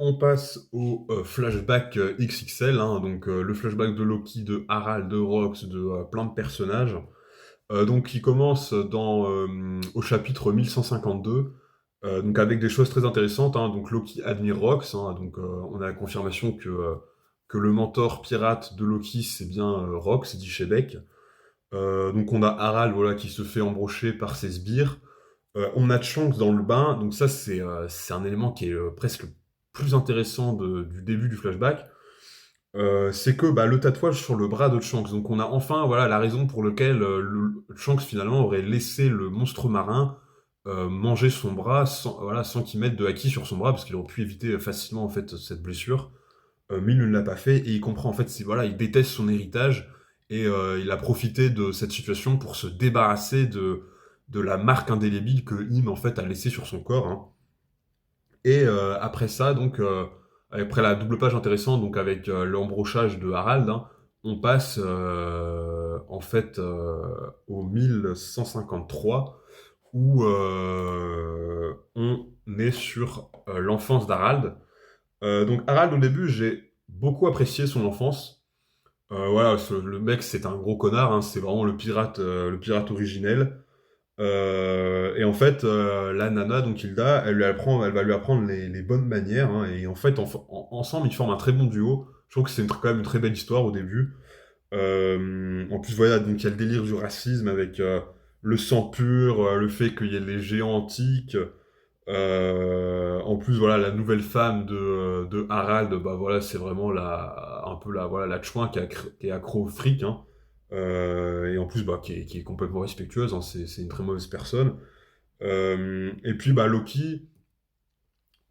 On passe au flashback XXL, hein, donc le flashback de Loki, de Harald, de Rox, de plein de personnages. Donc qui commence au chapitre 1152, donc avec des choses très intéressantes, hein. Donc Loki admire Rox, hein, donc on a la confirmation que le mentor pirate de Loki, c'est bien Rox, dit Shebeck. Donc on a Harald, voilà, qui se fait embrocher par ses sbires. On a Chunks dans le bain, donc ça c'est un élément qui est presque le plus intéressant du début du flashback. C'est que bah, le tatouage sur le bras de Chunks, donc on a enfin voilà, la raison pour laquelle Chunks finalement aurait laissé le monstre marin manger son bras sans, voilà, sans qu'il mette de haki sur son bras, parce qu'il aurait pu éviter facilement en fait cette blessure. Mais il ne l'a pas fait et il comprend en fait, voilà, il déteste son héritage et il a profité de cette situation pour se débarrasser de la marque indélébile que Im en fait a laissée sur son corps, hein. Et après ça, donc après la double page intéressante, donc avec l'embrochage de Harald, hein, on passe en fait au 1153 où on est sur l'enfance d'Harald. Donc Harald, au début, j'ai beaucoup apprécié son enfance. Voilà, le mec, c'est un gros connard, hein, c'est vraiment le pirate originel. Et en fait, la nana, donc Hilda, elle va lui apprendre les bonnes manières, hein, et en fait, ensemble, ils forment un très bon duo. Je trouve que c'est quand même une très belle histoire au début. En plus, voilà, donc il y a le délire du racisme avec le sang pur, le fait qu'il y ait les géants antiques. En plus, voilà, la nouvelle femme de Harald, bah voilà, c'est vraiment un peu voilà, la chouin qui est accro au fric, hein. Et en plus, bah, qui est complètement respectueuse, hein, c'est une très mauvaise personne. Et puis, bah, Loki,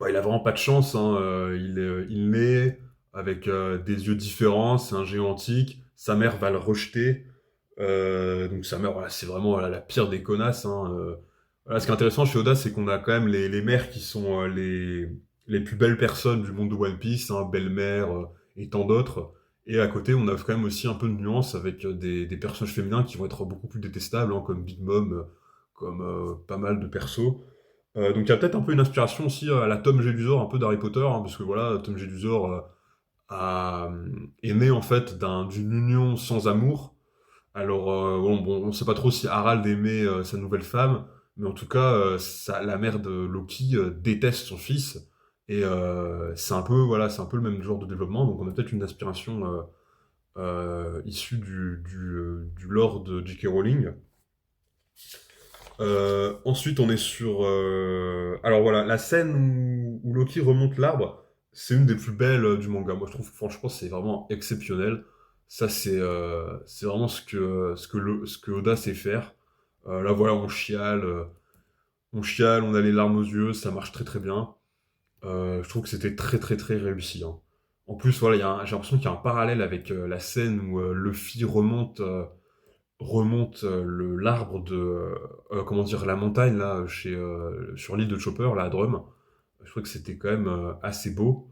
bah, il a vraiment pas de chance, hein, il naît avec des yeux différents, c'est un géant antique, sa mère va le rejeter, donc sa mère, voilà, c'est vraiment voilà, la pire des connasses, hein. Voilà, ce qui est intéressant chez Oda, c'est qu'on a quand même les mères qui sont les plus belles personnes du monde de One Piece, hein, Belle-Mère et tant d'autres. Et à côté, on a quand même aussi un peu de nuance avec des personnages féminins qui vont être beaucoup plus détestables, hein, comme Big Mom, comme pas mal de persos. Donc il y a peut-être un peu une inspiration aussi à la Tom Jedusor, un peu d'Harry Potter, hein, parce que voilà, Tom Jedusor est né en fait d'une union sans amour. Alors, bon, on sait pas trop si Harald aimait sa nouvelle femme, mais en tout cas, la mère de Loki déteste son fils, et c'est un peu, voilà, c'est un peu le même genre de développement, donc on a peut-être une inspiration issue du lore de J.K. Rowling. Ensuite, on est sur... Alors voilà, la scène où Loki remonte l'arbre, c'est une des plus belles du manga. Moi, je trouve, franchement, c'est vraiment exceptionnel. Ça, c'est vraiment ce que Oda sait faire. Là, voilà, on chiale, on a les larmes aux yeux, ça marche très très bien. Je trouve que c'était très très très réussi, hein. En plus, voilà, j'ai l'impression qu'il y a un parallèle avec la scène où Luffy remonte l'arbre comment dire, la montagne, là, sur l'île de Chopper, là, à Drum. Je trouvais que c'était quand même assez beau.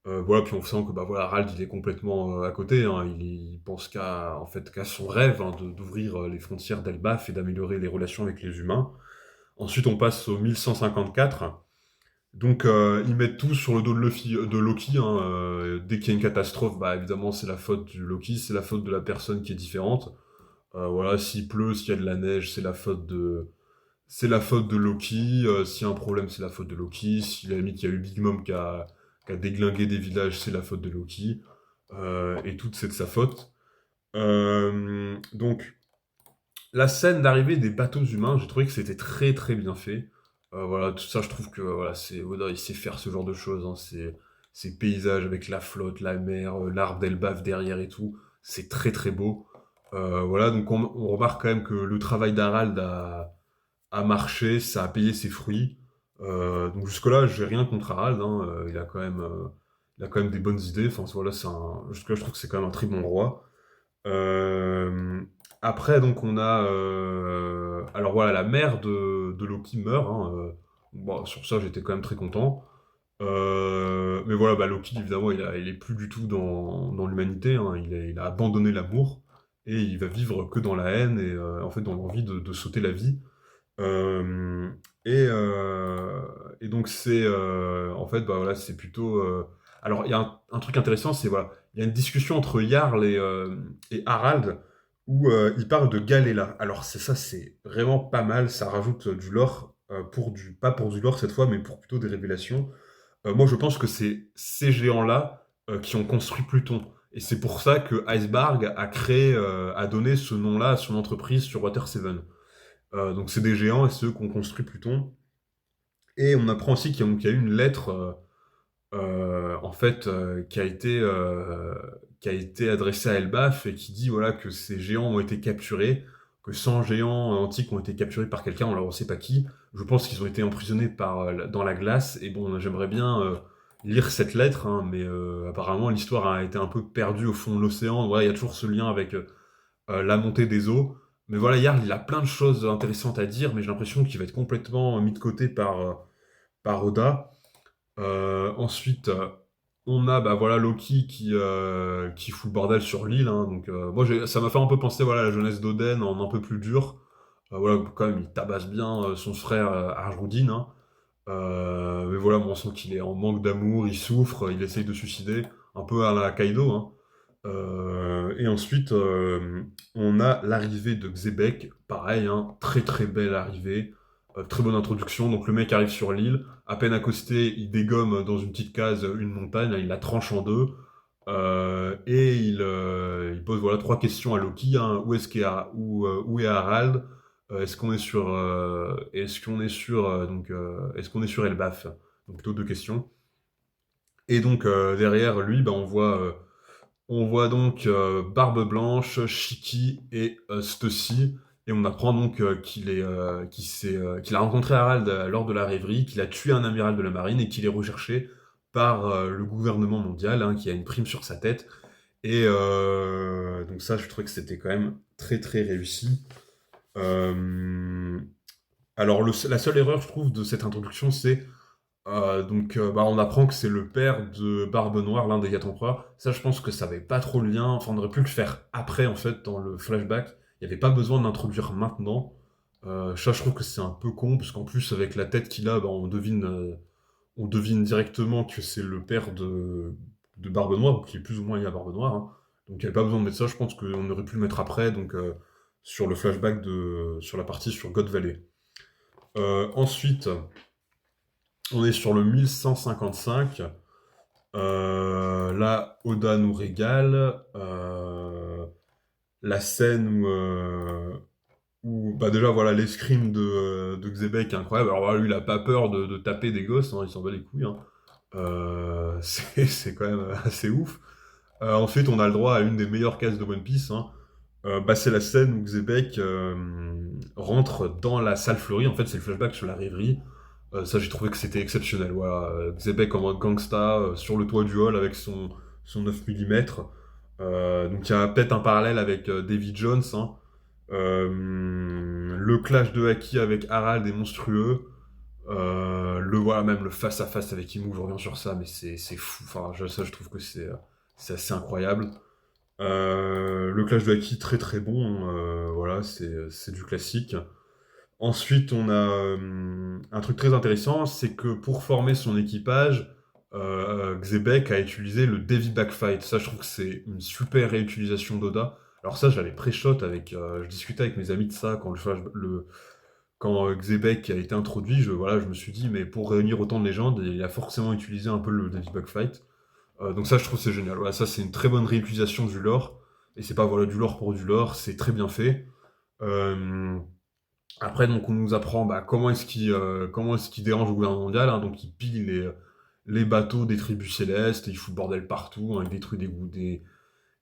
Voilà, puis on sent que bah, voilà, Harald, il est complètement à côté, hein. Il pense en fait, qu'à son rêve, hein, d'ouvrir les frontières d'Elbaf et d'améliorer les relations avec les humains. Ensuite, on passe au 1154. Donc, ils mettent tout sur le dos de Loki, hein. Dès qu'il y a une catastrophe, bah, évidemment, c'est la faute du Loki, c'est la faute de la personne qui est différente. Voilà, s'il pleut, s'il y a de la neige, c'est la faute de Loki. S'il y a un problème, c'est la faute de Loki. Si la limite il y a eu Big Mom qui a déglingué des villages, c'est la faute de Loki. Et tout c'est de sa faute. Donc la scène d'arrivée des bateaux humains, j'ai trouvé que c'était très très bien fait. Voilà, tout ça, je trouve que voilà, c'est Oda, il sait faire ce genre de choses, hein. Ces paysages avec la flotte, la mer, l'arbre d'Elbaf derrière et tout, c'est très très beau. Voilà, donc on remarque quand même que le travail d'Harald a marché, ça a payé ses fruits. Donc jusque-là, j'ai rien contre Harald, hein. Il a quand même des bonnes idées. Enfin voilà, jusque-là, je trouve que c'est quand même un très bon roi. Euh, Après, donc, on a. Alors voilà, la mère de Loki meurt, hein. Bon, sur ça, j'étais quand même très content. Mais voilà, bah, Loki, évidemment, il est plus du tout dans l'humanité, hein. Il a abandonné l'amour et il va vivre que dans la haine et en fait dans l'envie de sauter la vie. Euh, et, euh, Et donc c'est, en fait, bah, voilà, c'est plutôt, alors il y a un truc intéressant, c'est voilà, il y a une discussion entre Jarl et Harald où, ils parlent de Galela. Alors c'est ça, c'est vraiment pas mal, ça rajoute, du lore, pour du pas pour du lore cette fois, mais pour plutôt des révélations. Moi je pense que c'est ces géants-là, qui ont construit Pluton et c'est pour ça que Icebarg a créé, a donné ce nom-là à son entreprise sur Water 7. Donc c'est des géants et c'est eux qui ont construit Pluton. Et on apprend aussi qu'il y a eu une lettre, en fait, qui a été adressée à Elbaf et qui dit voilà, que ces géants ont été capturés, que 100 géants antiques ont été capturés par quelqu'un, on ne sait pas qui. Je pense qu'ils ont été emprisonnés dans la glace. Et bon, j'aimerais bien lire cette lettre, hein, mais apparemment l'histoire a été un peu perdue au fond de l'océan. Voilà, il y a toujours ce lien avec la montée des eaux. Mais voilà, Jarl, il a plein de choses intéressantes à dire, mais j'ai l'impression qu'il va être complètement mis de côté par Oda. Ensuite, on a bah, voilà, Loki qui fout le bordel sur l'île, hein. Donc, moi, ça m'a fait un peu penser voilà, à la jeunesse d'Oden en un peu plus dur. Voilà, quand même, il tabasse bien son frère Arjroudin, hein. Mais voilà, on sent qu'il est en manque d'amour, il souffre, il essaye de se suicider, un peu à la Kaido, hein. Et ensuite, on a l'arrivée de Xebec, pareil, hein, très très belle arrivée, très bonne introduction. Donc le mec arrive sur l'île, à peine accosté, il dégomme dans une petite case une montagne, il la tranche en deux, et il pose voilà, trois questions à Loki, hein. Où est Harald? Est-ce qu'on est sur Elbaf? Donc plutôt deux questions. Et donc derrière lui, bah, on voit donc Barbe Blanche, Shiki et Stussy, et on apprend donc qu'il a rencontré Harald lors de la rêverie, qu'il a tué un amiral de la marine et qu'il est recherché par le gouvernement mondial, hein, qui a une prime sur sa tête. Et donc ça, je trouvais que c'était quand même très très réussi. Euh, alors la seule erreur, je trouve, de cette introduction, c'est bah, on apprend que c'est le père de Barbe Noire, l'un des quatre empereurs. Ça, je pense que ça avait pas trop le lien. Enfin, on aurait pu le faire après, en fait, dans le flashback. Il n'y avait pas besoin de l'introduire maintenant. Ça, je trouve que c'est un peu con, parce qu'en plus, avec la tête qu'il a, bah, on devine directement que c'est le père de Barbe Noire, ou qui est plus ou moins lié à Barbe Noire, hein. Donc, il n'y avait pas besoin de mettre ça. Je pense qu'on aurait pu le mettre après, donc sur le flashback sur la partie sur God Valley. Ensuite, on est sur le 1155. Là, Oda nous régale. La scène où bah déjà, voilà, l'escrime de Xebec est incroyable. Alors, voilà, lui, il a pas peur de taper des gosses, hein, il s'en bat les couilles, hein. C'est quand même assez ouf. Ensuite, on a le droit à une des meilleures cases de One Piece, hein. Bah, c'est la scène où Xebec rentre dans la salle fleurie. En fait, c'est le flashback sur la rêverie. Ça, j'ai trouvé que c'était exceptionnel. Voilà. Xebec en mode gangsta, sur le toit du hall avec son 9 mm. Donc il y a peut-être un parallèle avec Davy Jones, hein. Le clash de Haki avec Harald est monstrueux. Voilà, même le face-à-face avec Imu, je reviens sur ça, mais c'est fou. Enfin, ça, je trouve que c'est assez incroyable. Le clash de Haki, très très bon, hein. Voilà, c'est du classique. Ensuite, on a un truc très intéressant, c'est que pour former son équipage, Xebec a utilisé le Davy Backfight. Ça, je trouve que c'est une super réutilisation d'Oda. Alors ça, j'avais pré-shot je discutais avec mes amis de ça quand Xebec a été introduit. Voilà, je me suis dit, mais pour réunir autant de légendes, il a forcément utilisé un peu le Davy Backfight. Donc ça, je trouve que c'est génial. Voilà, ça, c'est une très bonne réutilisation du lore. Et c'est pas voilà, du lore pour du lore, c'est très bien fait. Euh, Après, donc, on nous apprend bah, comment est-ce qu'il dérange le gouvernement mondial, hein. Donc, il pille les bateaux des tribus célestes, il fout le bordel partout, hein, il détruit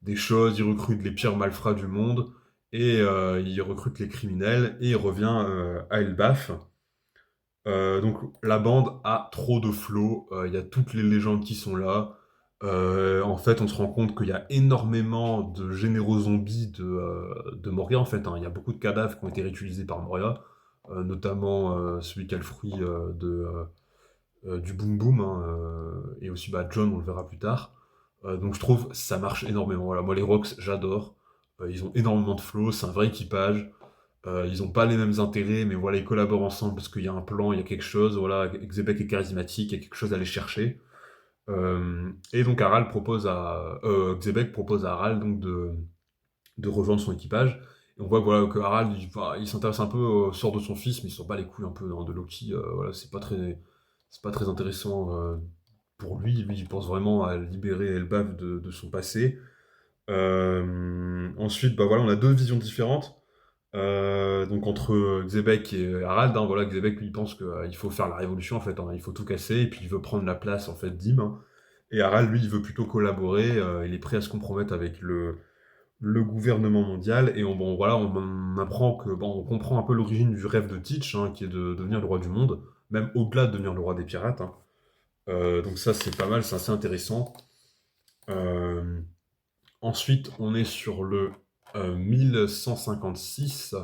des choses, il recrute les pires malfrats du monde, et il recrute les criminels, et il revient à Elbaf. Donc, la bande a trop de flow, il y a toutes les légendes qui sont là. En fait, on se rend compte qu'il y a énormément de généraux zombies de Moria, en fait, hein. Il y a beaucoup de cadavres qui ont été réutilisés par Moria, notamment celui qui a le fruit du Boom Boom, hein, et aussi bah, John, on le verra plus tard. Donc je trouve ça marche énormément. Voilà, moi les Rocks, j'adore. Ils ont énormément de flow, c'est un vrai équipage. Ils ont pas les mêmes intérêts, mais voilà, ils collaborent ensemble parce qu'il y a un plan, il y a quelque chose, voilà, Xebec est charismatique, il y a quelque chose à aller chercher. Et donc Xebec propose à Harald donc de rejoindre son équipage. Et on voit que, voilà, que Harald, il s'intéresse un peu au sort de son fils, mais il s'en bat les couilles un peu, hein, de Loki. Voilà, c'est pas très intéressant pour lui. Lui, il pense vraiment à libérer Elbaf de son passé. Ensuite, bah voilà, on a deux visions différentes. Donc entre Xebec et Harald, hein, voilà, Xebec lui il pense qu'il faut faire la révolution en fait, hein, il faut tout casser, et puis il veut prendre la place en fait d'Ym, hein. Et Harald lui il veut plutôt collaborer, il est prêt à se compromettre avec le gouvernement mondial, et bon, voilà, on apprend que, bon, on comprend un peu l'origine du rêve de Teach, hein, qui est de devenir le roi du monde, même au-delà de devenir le roi des pirates, hein. Donc ça c'est pas mal, c'est assez intéressant. Euh, Ensuite on est sur le 1156.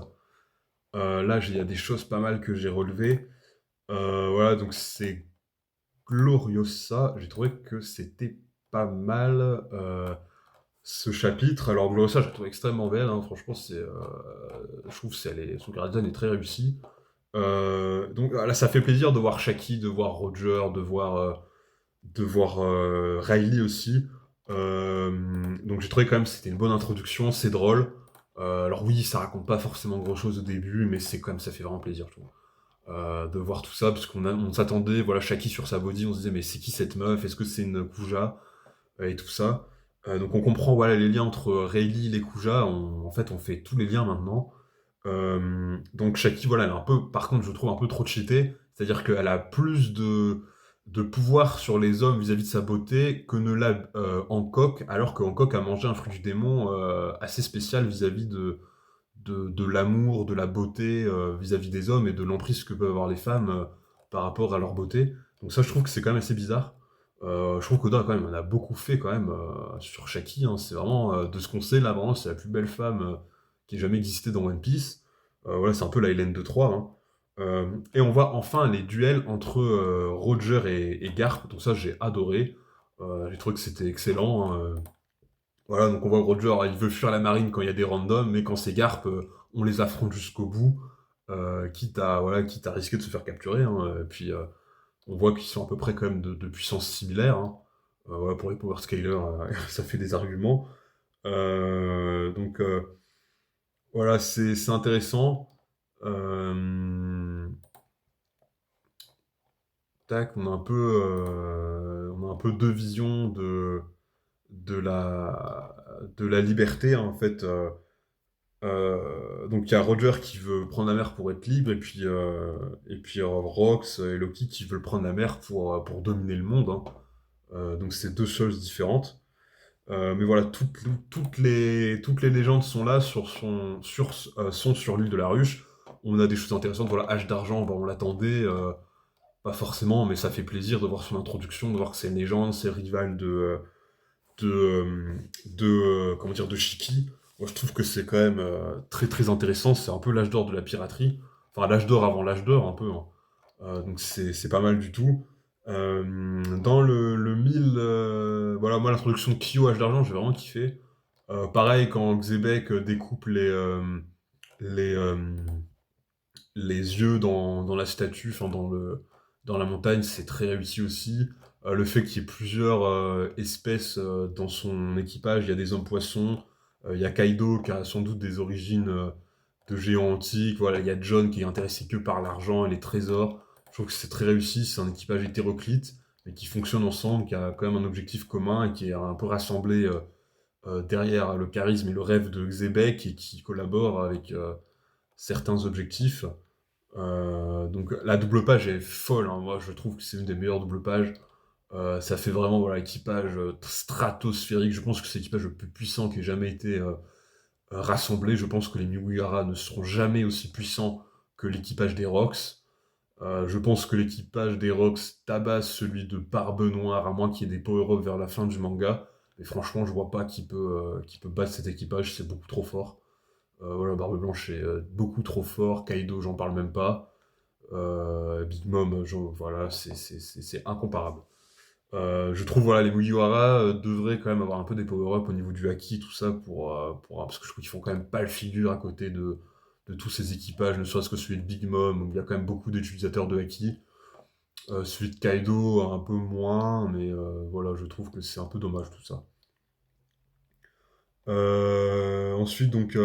Là, il y a des choses pas mal que j'ai relevées. Voilà, donc c'est Gloriosa. J'ai trouvé que c'était pas mal ce chapitre. Alors, Gloriosa, je la trouve extrêmement belle, hein. Franchement, je trouve que son design est très réussi. Donc là, ça fait plaisir de voir Shaki, de voir Roger, de voir Riley aussi. Donc j'ai trouvé quand même que c'était une bonne introduction, c'est drôle. Alors oui, ça raconte pas forcément grand chose au début, mais c'est quand même, ça fait vraiment plaisir, je trouve. De voir tout ça, parce on s'attendait, voilà, Shaki sur sa body, on se disait, mais c'est qui cette meuf? Est-ce que c'est une Kuja? Et tout ça. Donc on comprend, voilà, les liens entre Rayleigh et les Kuja. En fait, on fait tous les liens maintenant. Donc Shaki, voilà, elle est un peu, par contre, je trouve un peu trop cheatée. C'est-à-dire qu'elle a plus de pouvoir sur les hommes vis-à-vis de sa beauté que ne l'a Hancock, alors que Hancock a mangé un fruit du démon assez spécial vis-à-vis de l'amour, de la beauté vis-à-vis des hommes et de l'emprise que peuvent avoir les femmes par rapport à leur beauté. Donc ça, je trouve que c'est quand même assez bizarre. Je trouve qu'Oda, quand même, on a beaucoup fait quand même sur Shaki, hein. C'est vraiment, de ce qu'on sait, là, vraiment, c'est la plus belle femme qui ait jamais existé dans One Piece. Voilà, c'est un peu la Hélène de Troie, hein. Et on voit enfin les duels entre Roger et Garp. Donc ça, j'ai adoré. J'ai trouvé que c'était excellent, hein. Voilà, donc on voit Roger, il veut fuir la marine quand il y a des randoms, mais quand c'est Garp, on les affronte jusqu'au bout, quitte à risquer de se faire capturer, hein. Et puis on voit qu'ils sont à peu près quand même de puissance similaire, hein. Voilà, pour les power scalers, ça fait des arguments. Donc voilà, c'est intéressant. Euh, Tac, on a un peu deux visions de la liberté, hein, en fait. Donc il y a Roger qui veut prendre la mer pour être libre, et puis Rox et Loki qui veulent prendre la mer pour dominer le monde, hein. Donc c'est deux choses différentes. Mais voilà, toutes les légendes sont là, sont sur l'île de la Ruche. On a des choses intéressantes, voilà, Hache d'argent, bah, on l'attendait, pas forcément, mais ça fait plaisir de voir son introduction, de voir que c'est une légende, c'est le rival comment dire, de Shiki. Moi, je trouve que c'est quand même très très intéressant. C'est un peu l'âge d'or de la piraterie. Enfin, l'âge d'or avant l'âge d'or, un peu, hein. Donc, c'est pas mal du tout. Dans le 1000, voilà, moi, l'introduction de Kyo, âge d'argent, j'ai vraiment kiffé. Pareil, quand Xebec découpe les, euh, les yeux dans la statue, enfin, dans la montagne, c'est très réussi aussi. Le fait qu'il y ait plusieurs espèces dans son équipage, il y a des hommes poissons, il y a Kaido qui a sans doute des origines de géants antiques, voilà, il y a John qui est intéressé que par l'argent et les trésors. Je trouve que c'est très réussi, c'est un équipage hétéroclite, mais qui fonctionne ensemble, qui a quand même un objectif commun et qui est un peu rassemblé derrière le charisme et le rêve de Xebec et qui collabore avec certains objectifs. Donc la double page est folle, hein. Moi je trouve que c'est une des meilleures double pages. Ça fait vraiment, voilà, équipage stratosphérique. Je pense que c'est l'équipage le plus puissant qui ait jamais été rassemblé. Je pense que les Mugiwara ne seront jamais aussi puissants que l'équipage des Rocks. Je pense que l'équipage des Rocks tabasse celui de Barbe Noire, à moins qu'il y ait des power-ups vers la fin du manga. Mais franchement, je vois pas qui peut battre cet équipage, c'est beaucoup trop fort. Voilà, Barbe Blanche est beaucoup trop fort. Kaido, j'en parle même pas. Big Mom, voilà, c'est incomparable. Je trouve, voilà, les Mugiwara devraient quand même avoir un peu des power-up au niveau du haki, tout ça, parce que je trouve qu'ils font quand même pas le figure à côté de tous ces équipages, ne serait-ce que celui de Big Mom, où il y a quand même beaucoup d'utilisateurs de Haki. Celui de Kaido, un peu moins, mais voilà, je trouve que c'est un peu dommage tout ça. Ensuite, donc,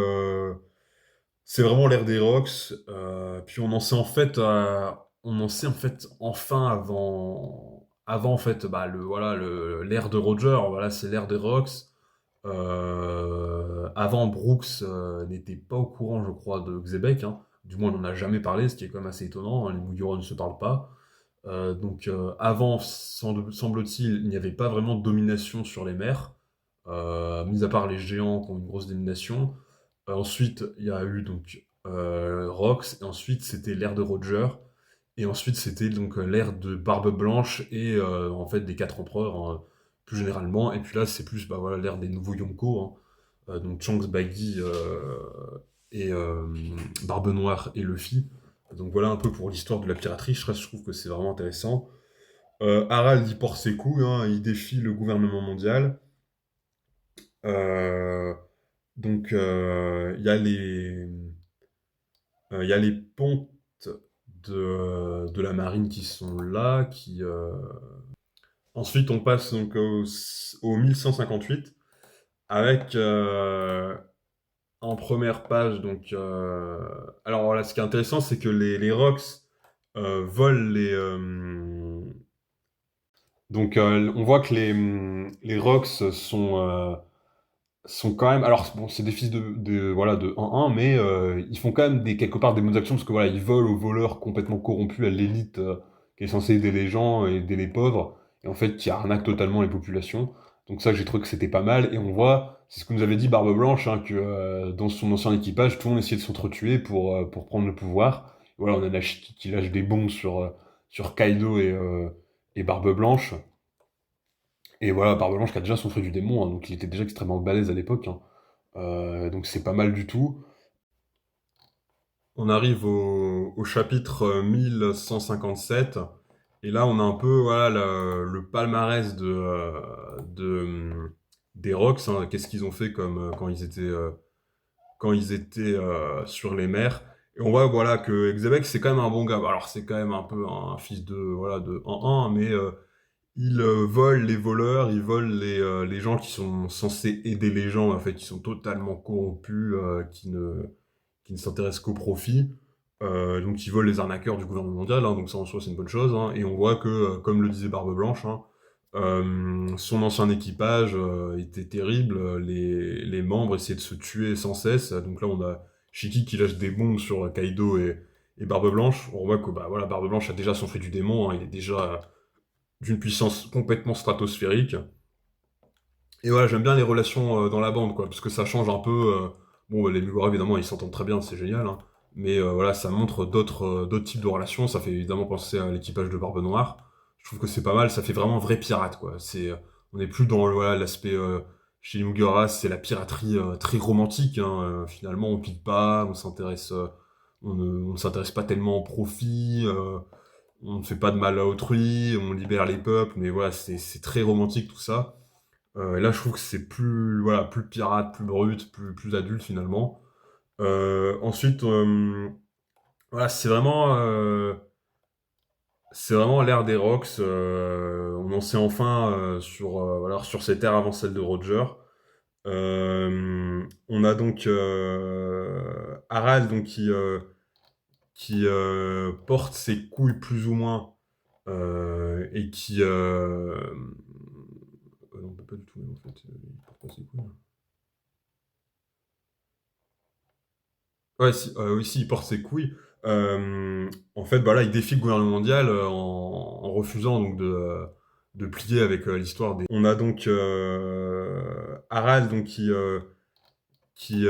c'est vraiment l'ère des Rocks. Puis on en sait en fait enfin avant en fait, bah, l'ère de Roger. Voilà, c'est l'ère des Rocks. Avant, Brooks n'était pas au courant, je crois, de Xebec, hein. Du moins, on n'en a jamais parlé, ce qui est quand même assez étonnant, hein. Les Mugiwara ne se parlent pas. Avant, semble-t-il, il n'y avait pas vraiment de domination sur les mers, mis à part les géants qui ont une grosse domination. Ensuite, il y a eu donc Rox, et ensuite c'était l'ère de Roger, et ensuite c'était donc l'ère de Barbe Blanche et en fait des quatre empereurs, hein, plus généralement. Et puis là, c'est plus bah, voilà, l'ère des nouveaux Yonko, hein. Donc Shanks, Baggy et Barbe Noire et Luffy. Donc voilà un peu pour l'histoire de la piraterie. Je trouve que c'est vraiment intéressant. Harald, il porte ses couilles, hein, il défie le gouvernement mondial. Euh, il y a les pontes de la marine qui sont là. Ensuite, on passe donc au 1158 avec en première page. Alors voilà, ce qui est intéressant, c'est que les Rocks volent les. On voit que les Rocks sont quand même. Alors, bon, c'est des fils voilà, de 1-1, mais ils font quand même quelque part des bonnes actions parce que voilà, ils volent aux voleurs complètement corrompus, à l'élite qui est censée aider les gens et aider les pauvres, et en fait qui arnaque totalement les populations. Donc, ça, j'ai trouvé que c'était pas mal. Et on voit, c'est ce que nous avait dit Barbe Blanche, hein, que dans son ancien équipage, tout le monde essayait de s'entretuer pour prendre le pouvoir. Voilà, on a Nashiki qui lâche des bombes sur Kaido et Barbe Blanche. Et voilà, Barbe Blanche qui a déjà son fruit du démon, hein, donc il était déjà extrêmement balèze à l'époque, hein. Donc c'est pas mal du tout. On arrive au chapitre 1157, et là on a un peu voilà, le palmarès des Rocks, hein. Qu'est-ce qu'ils ont fait comme, quand ils étaient sur les mers. Et on voit voilà, que Xebec c'est quand même un bon gars. Alors c'est quand même un peu un fils voilà, de 1-1, mais il vole les voleurs, il vole les gens qui sont censés aider les gens, en fait, qui sont totalement corrompus, qui ne s'intéressent qu'au profit. Donc ils volent les arnaqueurs du gouvernement mondial, hein, donc ça en soi c'est une bonne chose, hein. Et on voit que, comme le disait Barbe Blanche, hein, son ancien équipage était terrible, les membres essayaient de se tuer sans cesse. Donc là on a Shiki qui lâche des bombes sur Kaido et Barbe Blanche. On voit que bah, voilà, Barbe Blanche a déjà son fruit du démon, hein, il est déjà d'une puissance complètement stratosphérique. Et voilà, j'aime bien les relations dans la bande, quoi, parce que ça change un peu. Bon, les Mugiwara, évidemment, ils s'entendent très bien, c'est génial, hein. Mais voilà, ça montre d'autres types de relations. Ça fait évidemment penser à l'équipage de Barbe Noire. Je trouve que c'est pas mal, ça fait vraiment vrai pirate, quoi. On n'est plus dans voilà, l'aspect chez les Mugiwara, c'est la piraterie très romantique, hein. Finalement, on pique pas, on ne s'intéresse pas tellement au profit. On ne fait pas de mal à autrui, on libère les peuples, mais voilà, c'est très romantique tout ça. Et là, je trouve que c'est plus, voilà, plus pirate, plus brut, plus adulte finalement. Ensuite, voilà, c'est vraiment l'ère des Rocks. On en sait enfin voilà, sur ces terres avant celle de Roger. On a donc Harald donc, qui porte ses couilles plus ou moins et qui. Non, pas du tout, en fait. Il porte pas ses couilles. Ouais, si, oui, si, il porte ses couilles. En fait, bah là, il défie le gouvernement mondial en refusant donc de plier avec l'histoire des. On a donc Harald donc, qui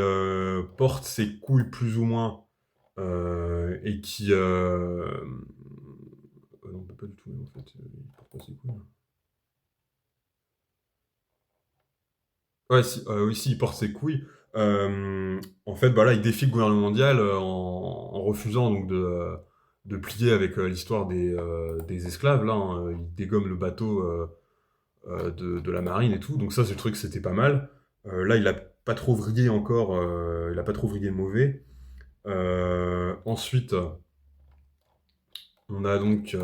porte ses couilles plus ou moins et qui. Non, pas du tout, en fait. Il porte pas ses couilles. Ouais, si, oui, si, il porte ses couilles. En fait, bah là, il défie le gouvernement mondial en refusant donc de plier avec l'histoire des esclaves. Là, hein. Il dégomme le bateau de la marine et tout. Donc ça, c'est le truc, c'était pas mal. Là, il a pas trop vrillé encore. Il a pas trop vrillé mauvais. Ensuite, on a donc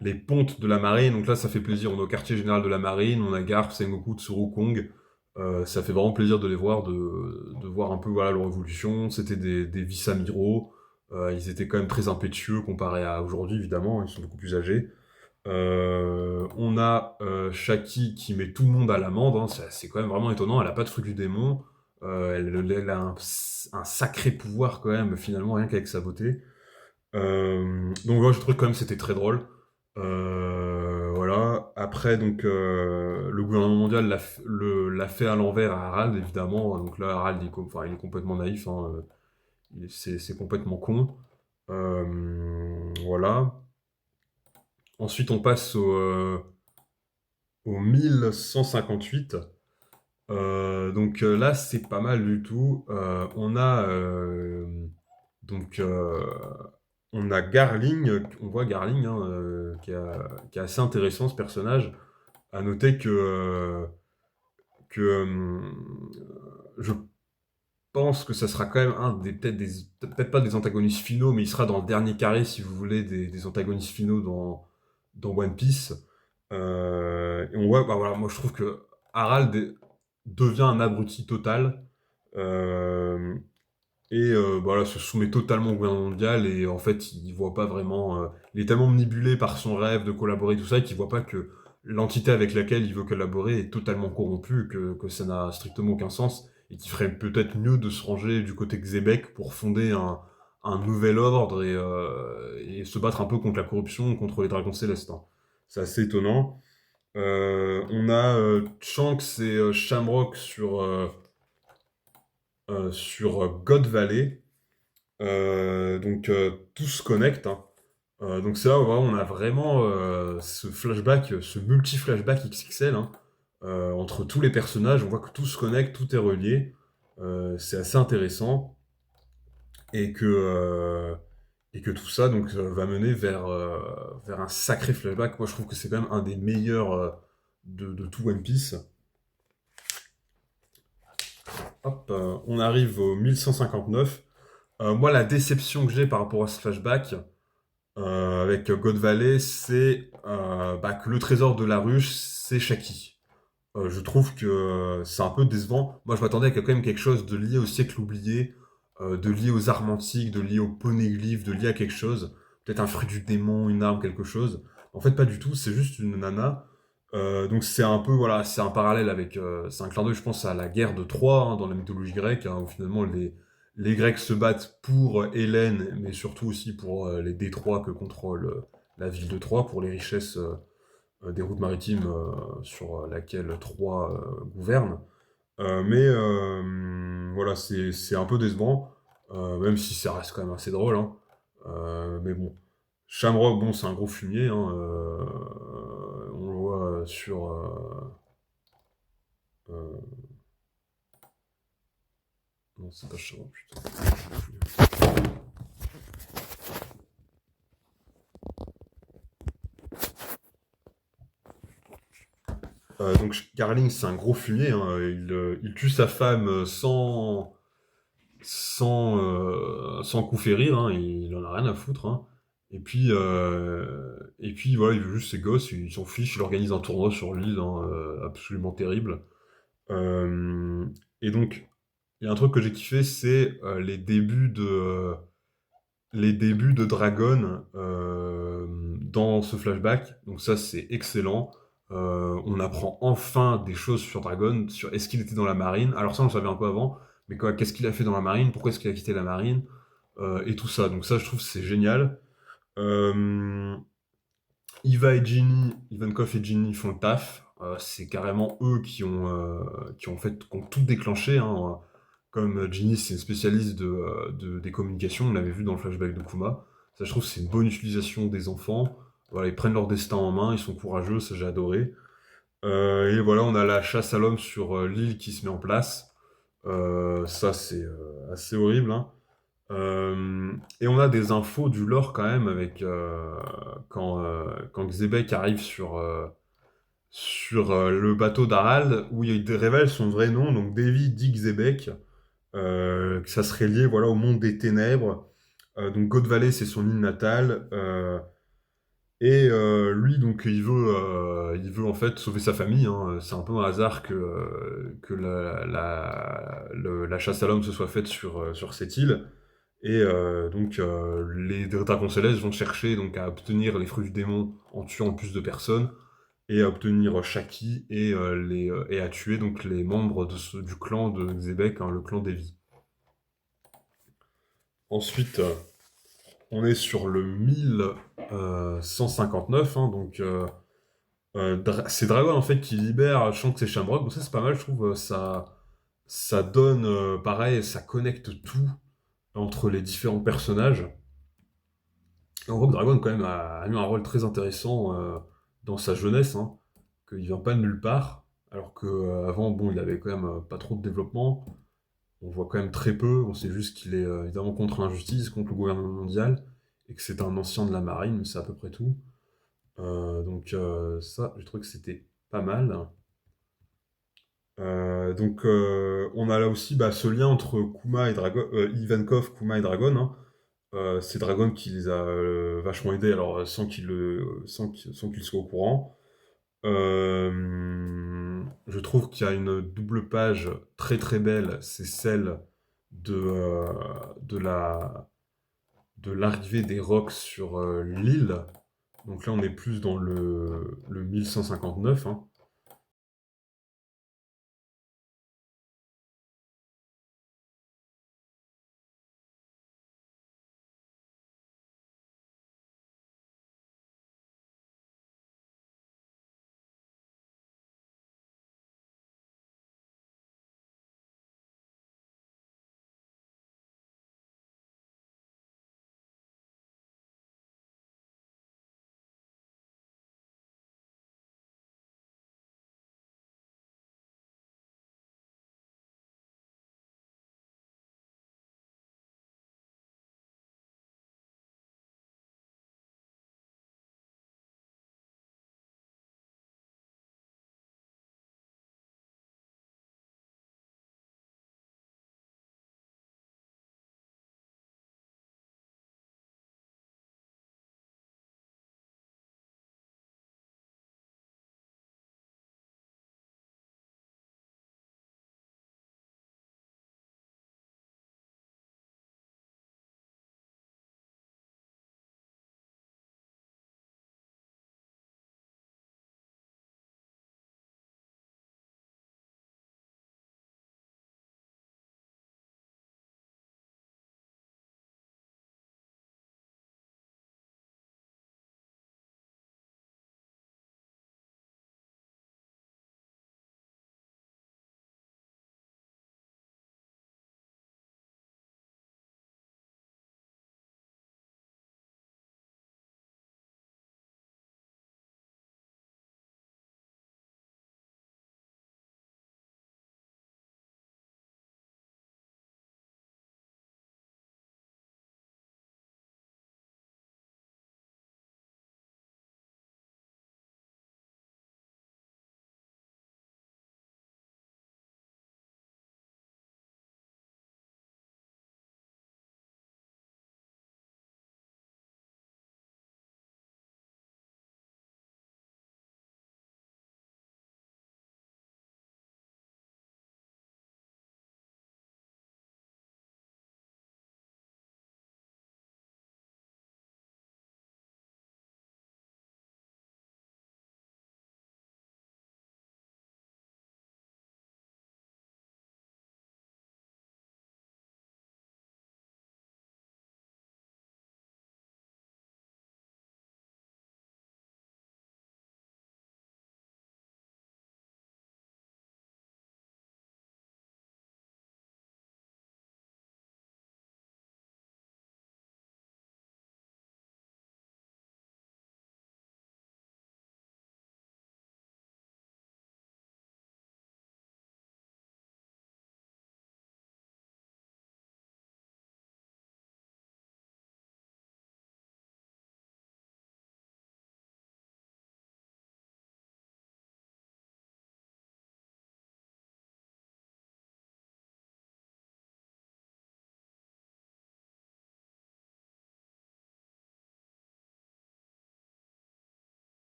les pontes de la marine. Donc là, ça fait plaisir. On est au quartier général de la marine, on a Garp, Sengoku, Tsurukong. Ça fait vraiment plaisir de les voir, de voir un peu voilà, leur évolution. C'était des vice-amiraux. Ils étaient quand même très impétueux comparé à aujourd'hui, évidemment. Ils sont beaucoup plus âgés. On a Shaki qui met tout le monde à l'amende, hein. C'est quand même vraiment étonnant. Elle a pas de fruit du démon. Elle a un sacré pouvoir quand même, finalement, rien qu'avec sa beauté. Donc voilà, je trouve quand même que c'était très drôle. Voilà. Après, donc, le gouvernement mondial l'a fait à l'envers à Harald, évidemment. Donc là, Harald, enfin, il est complètement naïf, hein. C'est complètement con. Voilà. Ensuite, on passe au 1158. Donc là, c'est pas mal du tout. On a donc on a Garling, on voit Garling, hein, qui est assez intéressant ce personnage. À noter que je pense que ça sera quand même un des peut-être pas des antagonistes finaux, mais il sera dans le dernier carré si vous voulez des antagonistes finaux dans One Piece. Et on voit, bah voilà, moi je trouve que Harald devient un abruti total. Euh, voilà, se soumet totalement au gouvernement mondial et en fait il voit pas vraiment, il est tellement manipulé par son rêve de collaborer tout ça qu'il voit pas que l'entité avec laquelle il veut collaborer est totalement corrompue, que ça n'a strictement aucun sens et qu'il ferait peut-être mieux de se ranger du côté Xébec pour fonder un nouvel ordre et se battre un peu contre la corruption, contre les dragons célestes, hein. C'est assez étonnant. On a Shanks et Shamrock sur God Valley. Donc tout se connecte, hein. Donc c'est là où vraiment, on a vraiment ce flashback, ce multi-flashback XXL, hein, entre tous les personnages. On voit que tout se connecte, tout est relié. C'est assez intéressant. Et que tout ça donc, va mener vers un sacré flashback. Moi je trouve que c'est quand même un des meilleurs de tout One Piece. Hop, on arrive au 1159. Moi la déception que j'ai par rapport à ce flashback, avec God Valley, c'est bah, que le trésor de la ruche, c'est Shaki. Je trouve que c'est un peu décevant. Moi, je m'attendais à quand même quelque chose de lié au siècle oublié, de lié aux arts antiques, de lié aux poneglyphes, de lié à quelque chose. Peut-être un fruit du démon, une arme, quelque chose. En fait, pas du tout. C'est juste une nana. Donc c'est un peu, voilà, c'est un parallèle avec... c'est un clin d'œil, je pense, à la guerre de Troie, hein, dans la mythologie grecque, hein, où finalement les Grecs se battent pour Hélène, mais surtout aussi pour les détroits que contrôle la ville de Troie, pour les richesses des routes maritimes sur laquelle Troie gouverne. Voilà, c'est un peu décevant, même si ça reste quand même assez drôle, hein. Mais bon, Shamrock, bon, c'est un gros fumier, hein, on le voit sur... euh, non, c'est pas Shamrock, putain. Donc Carling, c'est un gros fumier, hein. Il tue sa femme sans coup férir, hein. Il en a rien à foutre, hein. Et puis voilà, il veut juste ses gosses, il s'en fiche, il organise un tournoi sur l'île, hein, absolument terrible. Euh, et donc, il y a un truc que j'ai kiffé, c'est les débuts de Dragon dans ce flashback. Donc ça, c'est excellent. On apprend enfin des choses sur Dragon, sur est-ce qu'il était dans la marine. Alors ça, on le savait un peu avant, mais qu'est-ce qu'il a fait dans la marine, pourquoi est-ce qu'il a quitté la marine, et tout ça. Donc ça, je trouve que c'est génial. Euh, Ivankov et Ginny font le taf. C'est carrément eux qui ont tout déclenché, hein. Comme Ginny, c'est une spécialiste des communications, on l'avait vu dans le flashback de Kuma. Ça, je trouve que c'est une bonne utilisation des enfants. Voilà, ils prennent leur destin en main, ils sont courageux, ça j'ai adoré. Et voilà, on a la chasse à l'homme sur l'île qui se met en place. Ça, c'est assez horrible, hein. Et on a des infos du lore quand même avec quand Xebec arrive sur le bateau d'Harald où il révèle son vrai nom, donc Davy dit Xebec. que ça serait lié, voilà, au monde des ténèbres. Donc God Valley, c'est son île natale, et lui, donc, il veut en fait sauver sa famille, hein. C'est un peu un hasard que la chasse à l'homme se soit faite sur cette île. Et donc, les dragons célestes vont chercher donc à obtenir les fruits du démon en tuant plus de personnes et à obtenir Shaki et à tuer donc les membres du clan de Xebec, hein, le clan d'Evi. Ensuite, on est sur le 1159, hein, donc c'est Dragon en fait qui libère Shanks et Shamrock. Donc ça c'est pas mal, je trouve. Ça donne pareil, ça connecte tout entre les différents personnages. Et on voit que Dragon quand même a eu un rôle très intéressant dans sa jeunesse, hein, qu'il vient pas de nulle part, alors qu'avant bon il avait quand même pas trop de développement. On voit quand même très peu. On sait juste qu'il est évidemment contre l'injustice, contre le gouvernement mondial, et que c'est un ancien de la marine, mais c'est à peu près tout. Donc ça, je trouve que c'était pas mal. On a là aussi bah, ce lien entre Kuma et Dragon, Ivankov, Kuma et Dragon, hein. C'est Dragon qui les a vachement aidés, alors sans qu'ils soient au courant. Je trouve qu'il y a une double page très très belle, c'est celle de, euh, de la de l'arrivée des Rocks sur l'île. Donc là, on est plus dans le 1159, hein.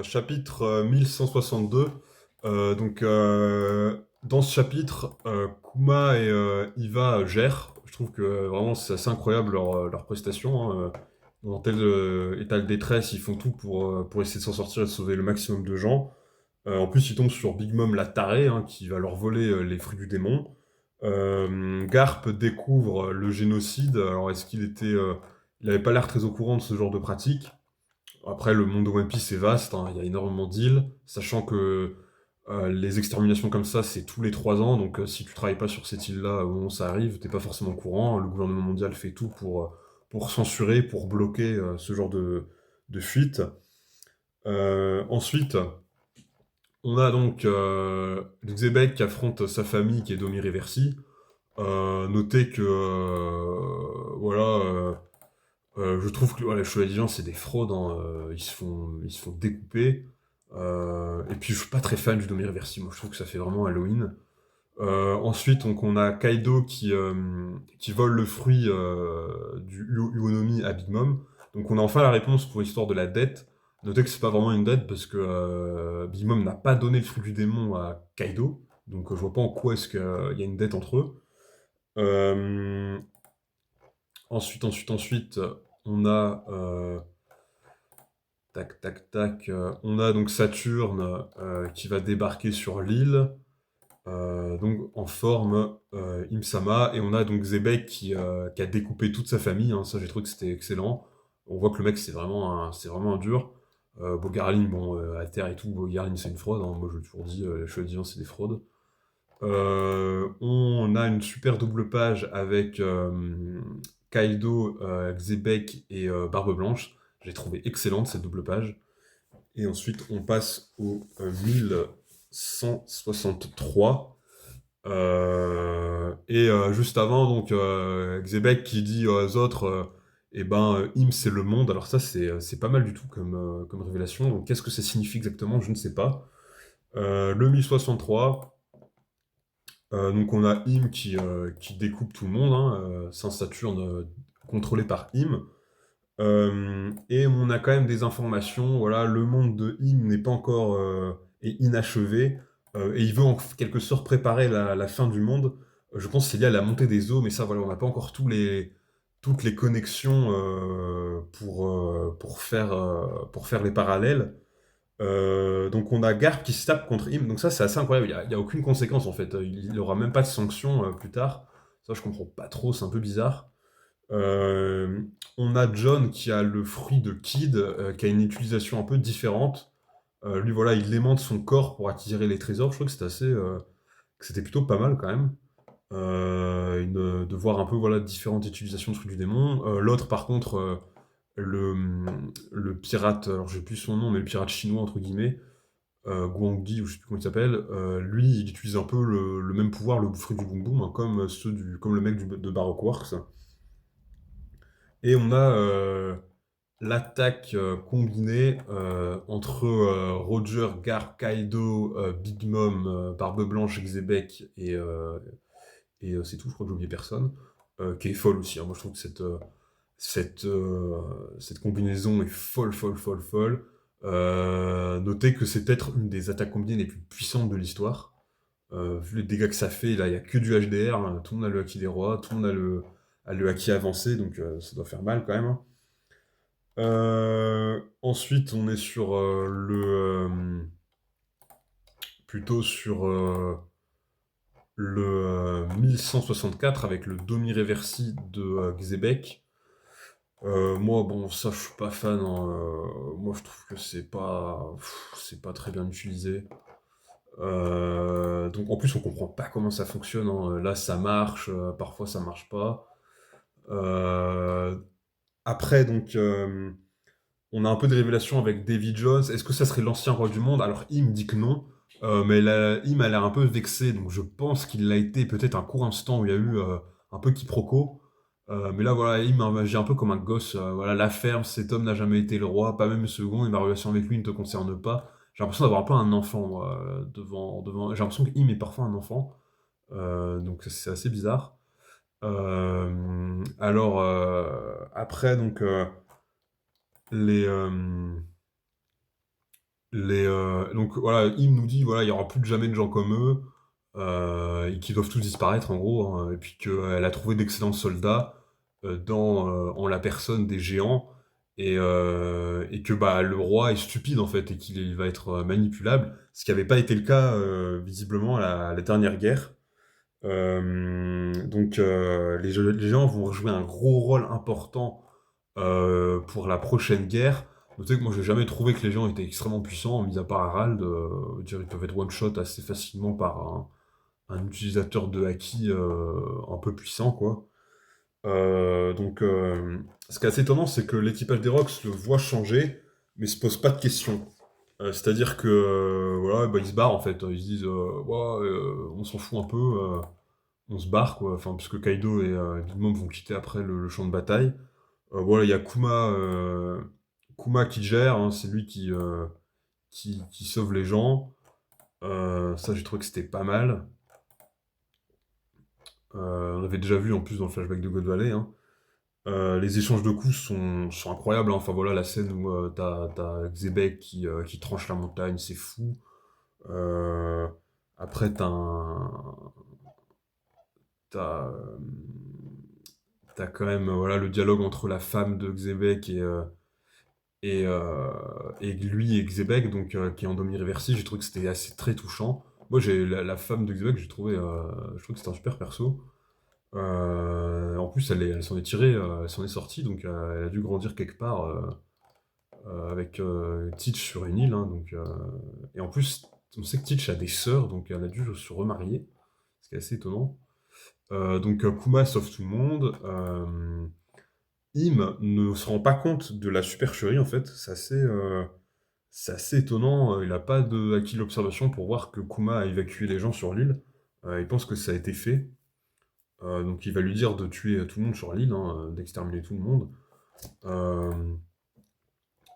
Chapitre 1162. Donc, dans ce chapitre, Kuma et Iva gèrent. Je trouve que vraiment c'est assez incroyable leur prestation, hein. Dans tel état de détresse, ils font tout pour essayer de s'en sortir et de sauver le maximum de gens. En plus, ils tombent sur Big Mom la tarée, hein, qui va leur voler les fruits du démon. Garp découvre le génocide. Alors, est-ce qu'il était. Il avait pas l'air très au courant de ce genre de pratique. Après, le monde de One Piece est vaste, hein, il y a énormément d'îles, sachant que les exterminations comme ça, c'est tous les 3 ans, donc si tu travailles pas sur cette île-là au moment où ça arrive, t'es pas forcément au courant. Le gouvernement mondial fait tout pour censurer, pour bloquer ce genre de fuite. Ensuite, on a donc Xebec qui affronte sa famille qui est Domi Reversi. Notez que, voilà, je trouve que les Chevaliers Giants, c'est des fraudes, hein, ils se font découper. Et puis, je suis pas très fan du Domir Reversi, moi je trouve que ça fait vraiment Halloween. Ensuite, donc, on a Kaido qui vole le fruit du Uonomi à Big Mom. Donc, on a enfin la réponse pour l'histoire de la dette. Notez que c'est pas vraiment une dette parce que Big Mom n'a pas donné le fruit du démon à Kaido. Donc, je vois pas en quoi est-ce qu'il y a une dette entre eux. Euh, ensuite, on a tac, tac, tac. On a donc Saturne qui va débarquer sur l'île, donc en forme Imsama, et on a donc Zebek qui a découpé toute sa famille, hein. Ça, j'ai trouvé que c'était excellent. On voit que le mec, c'est vraiment un dur. Bogarlin, bon, à terre et tout, Bogarlin, c'est une fraude, hein. Moi, je l'ai toujours dit, les Chevaliers Divins, c'est des fraudes. On a une super double page avec Kaido, Xebec et Barbe Blanche. J'ai trouvé excellente cette double page. Et ensuite, on passe au 1163. Juste avant, donc, Xebec qui dit aux autres, eh ben, Im, c'est le monde. Alors ça, c'est pas mal du tout comme révélation. Donc, qu'est-ce que ça signifie exactement? Je ne sais pas. Le 1063, donc on a Im qui découpe tout le monde, hein, Saint-Saturne contrôlé par Im. Et on a quand même des informations, voilà, le monde de Im n'est pas encore est inachevé, et il veut en quelque sorte préparer la fin du monde. Je pense que c'est lié à la montée des eaux, mais ça, voilà, on n'a pas encore toutes les connexions pour faire les parallèles. Donc on a Garp qui se tape contre Im, donc ça c'est assez incroyable, il y a aucune conséquence en fait, il aura même pas de sanction plus tard. Ça je comprends pas trop, c'est un peu bizarre. Euh, on a John qui a le fruit de Kid, qui a une utilisation un peu différente. Lui voilà, il aimante son corps pour attirer les trésors, je trouve que c'était plutôt pas mal quand même. De voir un peu voilà différentes utilisations de fruits du démon. L'autre par contre, le, le pirate, alors j'ai plus son nom, mais le pirate chinois, entre guillemets, Guangdi, ou je sais plus comment il s'appelle, lui, il utilise un peu le même pouvoir, le fruit du boom boom, hein, comme le mec de Baroque Works. Et on a l'attaque combinée entre Roger, Gar, Kaido, Big Mom, Barbe Blanche, Xebec et c'est tout, je crois que j'ai oublié personne, qui est folle aussi, hein. Moi je trouve que cette combinaison est folle, folle, folle, folle. Notez que c'est peut-être une des attaques combinées les plus puissantes de l'histoire. Vu les dégâts que ça fait, là, il n'y a que du HDR, hein. Tout le monde a le haki des rois, tout le monde a le haki avancé, donc ça doit faire mal quand même, hein. Ensuite, on est sur plutôt sur le 1164 avec le Domi Reversi de Xebec. Moi, bon, ça, je suis pas fan, hein. Moi, je trouve que c'est pas très bien utilisé. Donc, en plus, on comprend pas comment ça fonctionne, hein. Là, ça marche, parfois ça marche pas. Euh, Après, donc, on a un peu de révélation avec Davy Jones. Est-ce que ça serait l'ancien roi du monde? Alors, Im dit que non, mais Im a l'air un peu vexé, donc je pense qu'il l'a été peut-être un court instant où il y a eu un peu quiproquo. Mais là, voilà, Im agit un peu comme un gosse. Voilà, la ferme, cet homme n'a jamais été le roi, pas même une seconde, et ma relation avec lui ne te concerne pas. J'ai l'impression d'avoir un peu un enfant, moi, devant. J'ai l'impression que Im est parfois un enfant, donc c'est assez bizarre. Alors, après, donc, les, Donc voilà, Im nous dit, voilà, il y aura plus jamais de gens comme eux, et qu'ils doivent tous disparaître en gros, hein, et puis qu'elle a trouvé d'excellents soldats, en la personne des géants, et que, bah, le roi est stupide en fait, et qu'il va être manipulable, ce qui n'avait pas été le cas, visiblement à la dernière guerre. Donc les géants vont jouer un gros rôle important pour la prochaine guerre. Notez que moi j'ai jamais trouvé que les gens étaient extrêmement puissants, mis à part Harald. Dire, ils peuvent être one-shot assez facilement par un utilisateur de haki un peu puissant, quoi. Ce qui est assez étonnant, c'est que l'équipage des Rocks le voit changer, mais se pose pas de questions. C'est-à-dire que voilà, bah, ils se barrent en fait. Ils se disent ouais, on s'en fout un peu, on se barre quoi. Enfin, puisque Kaido et Big Mom vont quitter après le champ de bataille. Voilà, il y a Kuma qui gère, hein, c'est lui qui sauve les gens. Ça, j'ai trouvé que c'était pas mal. On avait déjà vu en plus dans le flashback de God Valley, hein. Les échanges de coups sont incroyables, hein. Enfin voilà, la scène où t'as Xebec qui tranche la montagne, c'est fou. Euh, Après, t'as, euh, t'as quand même voilà, le dialogue entre la femme de Xebec et, euh, et lui et Xebec, donc, qui est en demi-réversible. J'ai trouvé que c'était assez très touchant. Moi, la femme de Xebec, je trouve que c'était un super perso. En plus, elle s'en est tirée, elle s'en est sortie, donc elle a dû grandir quelque part avec Teach sur une île, hein, et en plus, on sait que Teach a des sœurs, donc elle a dû se remarier, ce qui est assez étonnant. Kuma sauve tout le monde. Im ne se rend pas compte de la supercherie, en fait. C'est assez étonnant. Il n'a pas de acquis de l'observation pour voir que Kuma a évacué les gens sur l'île. Il pense que ça a été fait. Donc il va lui dire de tuer tout le monde sur l'île, hein, d'exterminer tout le monde. Euh,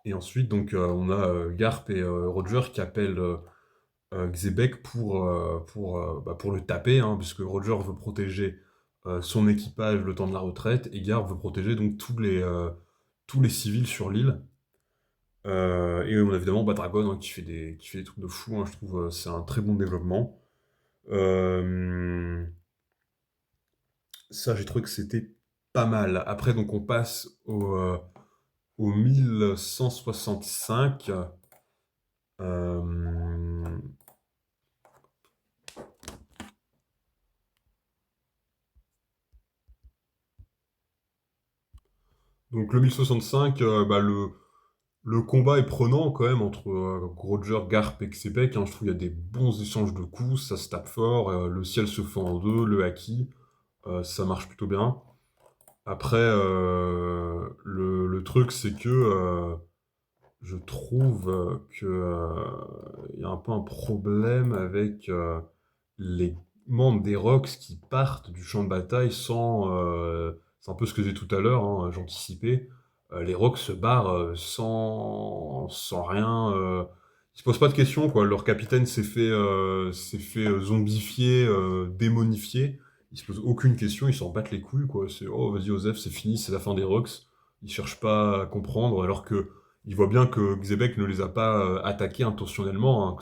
et ensuite, donc, on a Garp et Roger qui appellent Xebec pour le taper, hein, puisque Roger veut protéger son équipage le temps de la retraite, et Garp veut protéger donc tous les civils sur l'île. Et on a évidemment Dragon, hein, qui fait des trucs de fou, hein, je trouve, c'est un très bon développement. Euh, Ça, j'ai trouvé que c'était pas mal. Après, donc, on passe au 1165. Euh, donc, le 1065, bah, le combat est prenant quand même entre Roger, Garp et Xebec, hein. Je trouve qu'il y a des bons échanges de coups, ça se tape fort, le ciel se fend en deux, le haki, ça marche plutôt bien. Après, le truc, c'est que je trouve il y a un peu un problème avec les membres des Rocks qui partent du champ de bataille sans. C'est un peu ce que j'ai tout à l'heure, hein, j'anticipais. Les Rocks se barrent sans rien. Ils se posent pas de questions, quoi. Leur capitaine s'est fait zombifier, démonifier. Ils se posent aucune question, ils s'en battent les couilles, quoi. C'est oh, vas-y, Osef, c'est fini, c'est la fin des Rocks. Ils cherchent pas à comprendre, alors que il voit bien que Xebec ne les a pas attaqués intentionnellement, hein,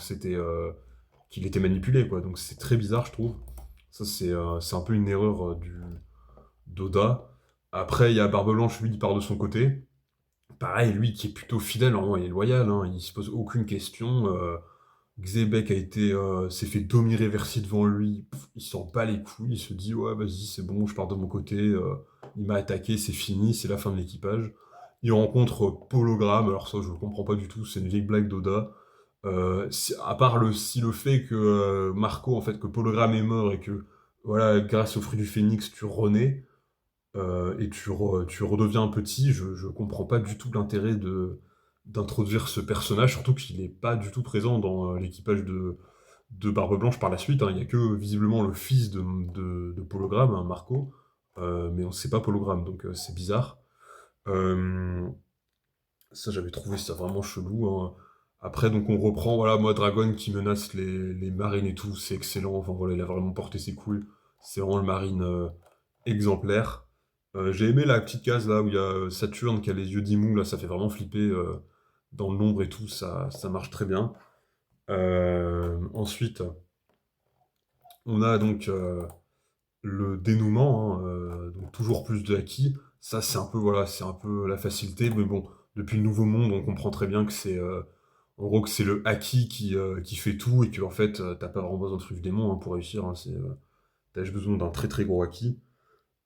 qu'il était manipulé, quoi. Donc c'est très bizarre, je trouve. Ça, c'est un peu une erreur du d'Oda. Après, il y a Barbe Blanche, lui, qui part de son côté. Pareil, lui, qui est plutôt fidèle, vraiment, il est loyal, hein, il se pose aucune question. Xebec s'est fait demi-réverser devant lui, pff, il s'en bat les couilles, il se dit ouais vas-y c'est bon, je pars de mon côté, il m'a attaqué, c'est fini, c'est la fin de l'équipage. Il rencontre Pologramme, alors ça je comprends pas du tout, c'est une vieille blague d'Oda. À part si le fait que Marco, en fait, que Pologramme est mort et que voilà, grâce au fruit du phénix, tu renais, et tu redeviens petit, je comprends pas du tout l'intérêt d'introduire ce personnage, surtout qu'il n'est pas du tout présent dans l'équipage de Barbe Blanche par la suite, hein. Il n'y a que visiblement le fils de Pologramme, hein, Marco, mais on ne sait pas Pologramme, donc c'est bizarre. Euh, Ça, j'avais trouvé ça vraiment chelou, hein. Après, donc on reprend, voilà, moi, Dragon qui menace les marines et tout, c'est excellent. Enfin voilà, il a vraiment porté ses couilles. C'est vraiment le marine exemplaire. J'ai aimé la petite case là où il y a Saturne qui a les yeux d'Imou, là, ça fait vraiment flipper. dans l'ombre et tout, ça marche très bien. Ensuite, on a donc le dénouement, hein, donc toujours plus de Haki. Ça, c'est un peu, voilà, c'est un peu la facilité, mais bon, depuis le Nouveau Monde, on comprend très bien que c'est, en gros, que c'est le Haki qui fait tout et que en fait, t'as pas vraiment besoin de trucs démon hein, pour réussir. Hein, t'as juste besoin d'un très très gros Haki.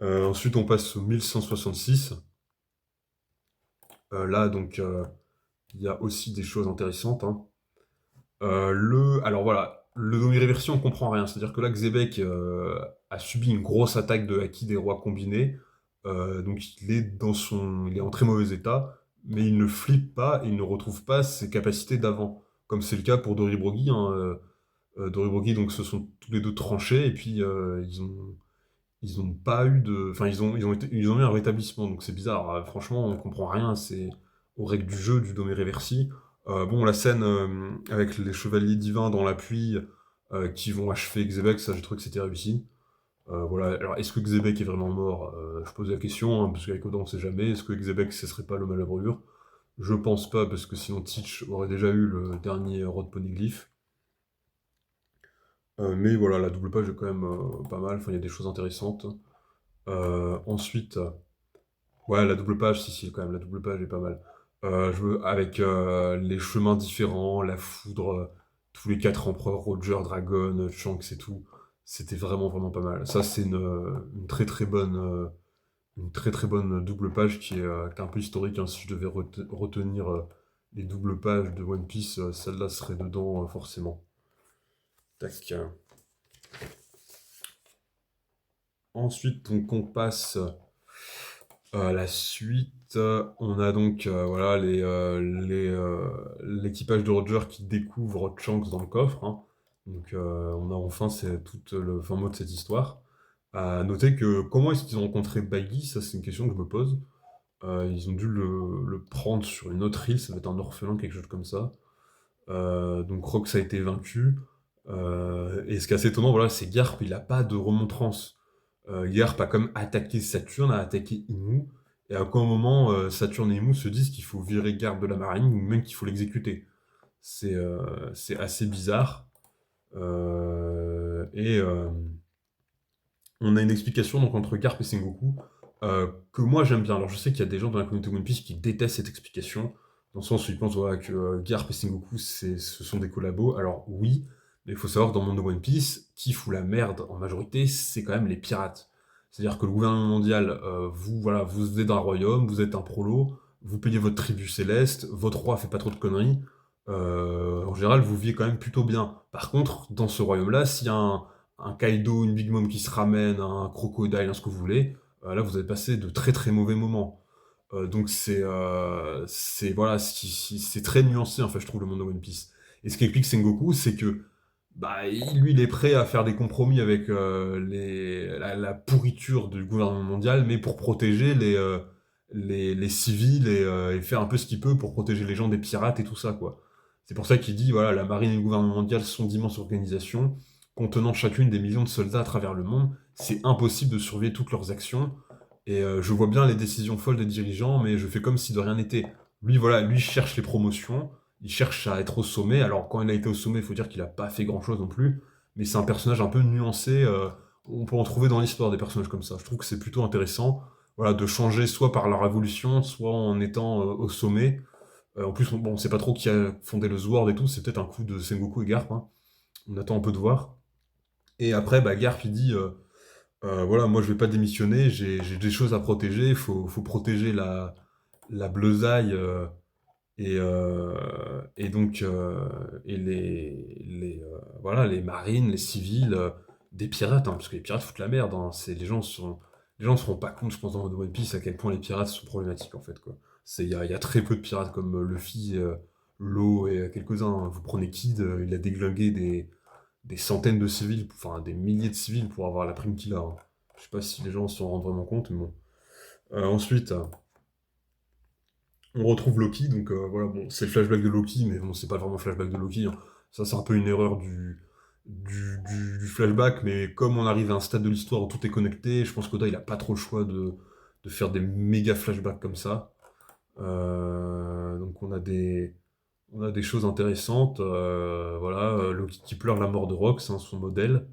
Ensuite, on passe au 1166. Là, donc, il y a aussi des choses intéressantes. Hein. Alors voilà, le Domi-Réversi, on comprend rien. C'est-à-dire que là, Xebec a subi une grosse attaque de Haki des rois combinés. Donc il est en très mauvais état, mais il ne flippe pas et il ne retrouve pas ses capacités d'avant. Comme c'est le cas pour Doribrogui. Hein, Doribrogui, donc, se sont tous les deux tranchés et puis ils ont pas eu de. Enfin, ils ont eu un rétablissement, donc c'est bizarre. Franchement, on comprend rien. C'est aux règles du jeu du Domé Reversi. Bon, la scène avec les chevaliers divins dans la pluie qui vont achever Xebec, ça, je trouve que c'était réussi. Voilà. Alors, est-ce que Xebec est vraiment mort? Je pose la question, hein, parce qu'avec Oda, on sait jamais. Est-ce que Xebec cesserait pas le Malabrure? Je pense pas, parce que sinon Teach aurait déjà eu le dernier Rod Poneglyph. Mais voilà, la double page est quand même pas mal. Enfin, il y a des choses intéressantes. Ensuite, ouais, la double page, si, quand même, la double page est pas mal. Avec les chemins différents, la foudre, tous les quatre empereurs, Roger, Dragon, Shanks et tout, c'était vraiment, vraiment pas mal. Ça, c'est une très très bonne double page qui est un peu historique. Hein. Si je devais retenir les doubles pages de One Piece, celle-là serait dedans forcément. Tac. Ensuite, donc, on passe la suite, on a donc voilà l'équipage de Roger qui découvre Shanks dans le coffre. Hein. Donc on a enfin tout le fin mot de cette histoire. À noter que comment est-ce qu'ils ont rencontré Baggy, ça c'est une question que je me pose. Ils ont dû le prendre sur une autre île, ça va être un orphelin, quelque chose comme ça. Donc Rox a été vaincu. Et ce qui est assez étonnant, voilà, c'est Garp, il a pas de remontrance. Garp a comme attaqué Saturne, a attaqué Imu, et à aucun moment Saturne et Imu se disent qu'il faut virer Garp de la marine ou même qu'il faut l'exécuter. C'est assez bizarre. Et on a une explication donc entre Garp et Sengoku que moi j'aime bien. Alors je sais qu'il y a des gens dans la communauté One Piece qui détestent cette explication, dans le sens où ils pensent voilà, que Garp et Sengoku ce sont des collabos. Alors oui, mais il faut savoir que dans le monde de One Piece, qui fout la merde en majorité, c'est quand même les pirates. C'est-à-dire que le gouvernement mondial, vous voilà, vous êtes d'un royaume, vous êtes un prolo, vous payez votre tribut céleste, votre roi fait pas trop de conneries. En général, vous vivez quand même plutôt bien. Par contre, dans ce royaume-là, s'il y a un Kaido, une Big Mom qui se ramène, un Crocodile, un ce que vous voulez, là vous avez passé de très très mauvais moments. Donc voilà, c'est très nuancé en fait, je trouve, le monde de One Piece. Et ce qu'explique Sengoku, c'est que bah, lui, il est prêt à faire des compromis avec la pourriture du gouvernement mondial, mais pour protéger les civils et faire un peu ce qu'il peut pour protéger les gens des pirates et tout ça, quoi. C'est pour ça qu'il dit, voilà, la marine et le gouvernement mondial sont d'immenses organisations, contenant chacune des millions de soldats à travers le monde. C'est impossible de surveiller toutes leurs actions. Et je vois bien les décisions folles des dirigeants, mais je fais comme si de rien n'était. Lui, voilà, lui cherche les promotions, il cherche à être au sommet. Alors, quand il a été au sommet, il faut dire qu'il n'a pas fait grand-chose non plus, mais c'est un personnage un peu nuancé. On peut en trouver dans l'histoire des personnages comme ça. Je trouve que c'est plutôt intéressant, voilà, de changer soit par la révolution, soit en étant au sommet. En plus, bon, on sait pas trop qui a fondé le Sword et tout, c'est peut-être un coup de Sengoku et Garp. Hein. On attend un peu de voir. Et après, bah, Garp, il dit voilà, moi je vais pas démissionner, j'ai des choses à protéger, faut protéger la bleusaille et donc voilà, les marines, les civils, des pirates, hein, parce que les pirates foutent la merde. Hein, les gens ne se rendent pas compte, je pense, dans One Piece à quel point les pirates sont problématiques en fait, quoi. Il y a très peu de pirates comme Luffy, Law et quelques-uns. Hein. Vous prenez Kid, il a déglingué des centaines de civils, enfin des milliers de civils pour avoir la prime qu'il a. Hein. Je sais pas si les gens s'en rendent vraiment compte, mais bon. Ensuite, on retrouve Loki, donc voilà, bon, c'est le flashback de Loki, mais bon, c'est pas vraiment le flashback de Loki. Hein. Ça, c'est un peu une erreur du flashback, mais comme on arrive à un stade de l'histoire où tout est connecté, je pense qu'Oda, il a pas trop le choix de faire des méga flashbacks comme ça. Donc on a des choses intéressantes, voilà, Loki qui pleure la mort de Rox, hein, son modèle.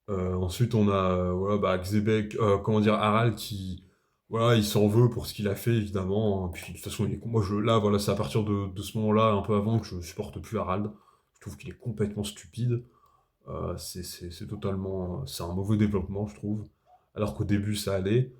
Ensuite, on a voilà, bah, Xebec, comment dire, Harald qui, voilà, il s'en veut pour ce qu'il a fait, évidemment, hein. Puis de toute façon, moi, là, voilà, c'est à partir de ce moment-là, un peu avant, que je supporte plus Harald. Je trouve qu'il est complètement stupide. C'est totalement, c'est un mauvais développement, je trouve. Alors qu'au début, ça allait.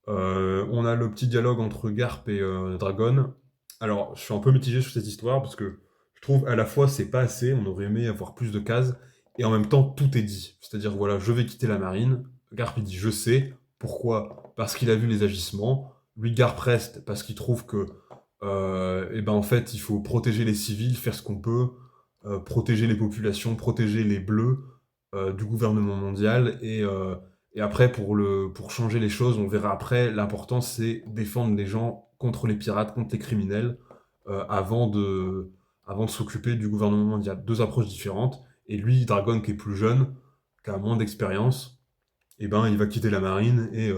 On a le petit dialogue entre Garp et Dragon. Alors, je suis un peu mitigé sur cette histoire parce que je trouve à la fois c'est pas assez, on aurait aimé avoir plus de cases, et en même temps tout est dit. C'est-à-dire, voilà, je vais quitter la marine. Garp il dit je sais. Pourquoi? Parce qu'il a vu les agissements. Lui, Garp reste parce qu'il trouve que, eh ben, en fait, il faut protéger les civils, faire ce qu'on peut, protéger les populations, protéger les bleus du gouvernement mondial, et après, pour changer les choses, on verra après, l'important c'est défendre les gens contre les pirates, contre les criminels, euh, avant de, avant de s'occuper du gouvernement mondial. Deux approches différentes. Et lui, Dragon, qui est plus jeune, qui a moins d'expérience, eh ben, il va quitter la marine et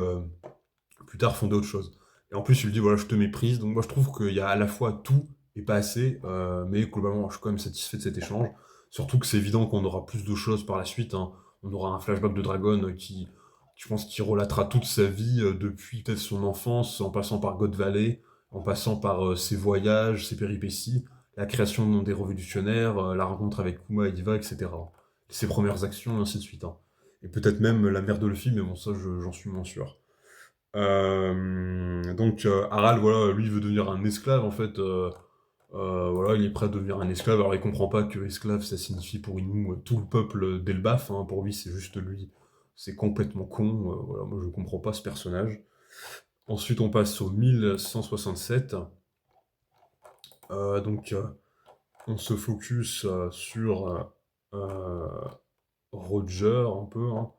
plus tard fonder autre chose. Et en plus, il lui dit, voilà, je te méprise. Donc moi, je trouve qu'il y a à la fois tout et pas assez, mais globalement, je suis quand même satisfait de cet échange. Surtout que c'est évident qu'on aura plus de choses par la suite, hein. On aura un flashback de Dragon qui, je pense, qui relatera toute sa vie depuis peut-être son enfance, en passant par God Valley, en passant par ses voyages, ses péripéties, la création des révolutionnaires, la rencontre avec Kuma et Iva, etc. Ses premières actions, et ainsi de suite, hein. Et peut-être même la mère de Luffy, mais bon, ça, j'en suis moins sûr. Harald, voilà, lui, il veut devenir un esclave, en fait. Voilà, il est prêt à devenir un esclave. Alors, il comprend pas que esclave, ça signifie pour Inu tout le peuple d'Elbaf, hein. Pour lui, c'est juste lui. C'est complètement con. Voilà, moi, je comprends pas ce personnage. Ensuite, on passe au 1167. Euh, donc, euh, on se focus sur euh, Roger, un peu, hein,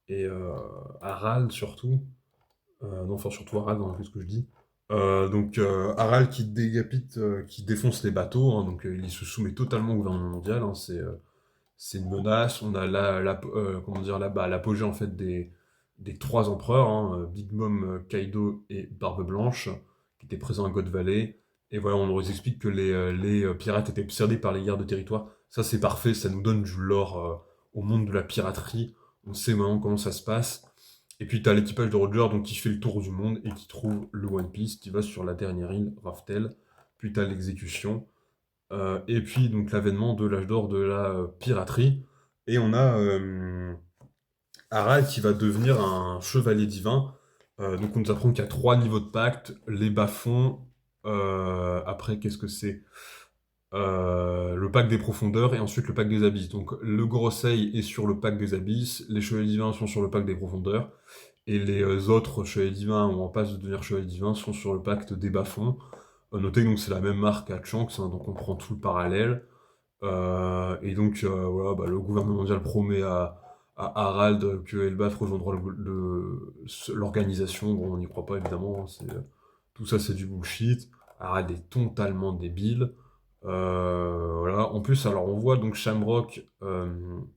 et Harald, surtout. Non, enfin, surtout Harald, hein, qu'est-ce que je dis. Harald qui décapite, qui défonce les bateaux, hein, il se soumet totalement au gouvernement mondial, hein, c'est une menace. On a comment dire, là-bas l'apogée en fait des trois empereurs, hein, Big Mom, Kaido et Barbe Blanche, qui étaient présents à God Valley. Et voilà, on nous explique que les pirates étaient obsédés par les guerres de territoire. Ça, c'est parfait, ça nous donne du lore au monde de la piraterie. On sait maintenant comment ça se passe. Et puis t'as l'équipage de Roger donc, qui fait le tour du monde et qui trouve le One Piece, qui va sur la dernière île, Raftel. Puis t'as l'exécution. Et puis donc l'avènement de l'âge d'or de la piraterie. Et on a Harald qui va devenir un chevalier divin. Donc on nous apprend qu'il y a trois niveaux de pacte, les bas-fonds, après qu'est-ce que c'est, le pacte des profondeurs et ensuite le pacte des abysses. Donc le Gorosei est sur le pacte des abysses, les chevaliers divins sont sur le pacte des profondeurs, et les autres chevaliers divins ou en passe de devenir chevaliers divins sont sur le pacte des bas-fonds. Notez donc c'est la même marque à Shanks, hein, donc on prend tout le parallèle. Voilà, bah, le gouvernement mondial promet à Harald que Elbaf rejoindra l'organisation. Bon, on n'y croit pas évidemment, hein, tout ça c'est du bullshit. Harald est totalement débile. Voilà. En plus, alors on voit donc Shamrock,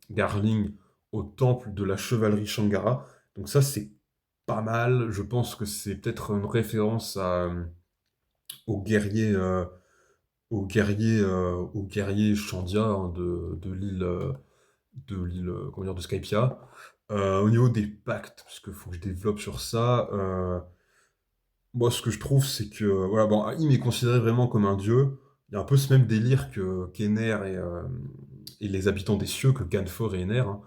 Garling au temple de la chevalerie Shangara. Donc ça c'est pas mal. Je pense que c'est peut-être une référence aux guerriers, aux guerriers Shandia, hein, de l'île, comment dire, de Skypia. Au niveau des pactes, parce qu'il faut que je développe sur ça. Moi, ce que je trouve, c'est que voilà, bon, Haïm est considéré vraiment comme un dieu. Il y a un peu ce même délire que qu'Ener et les habitants des cieux, que Ganfor et Ener, hein.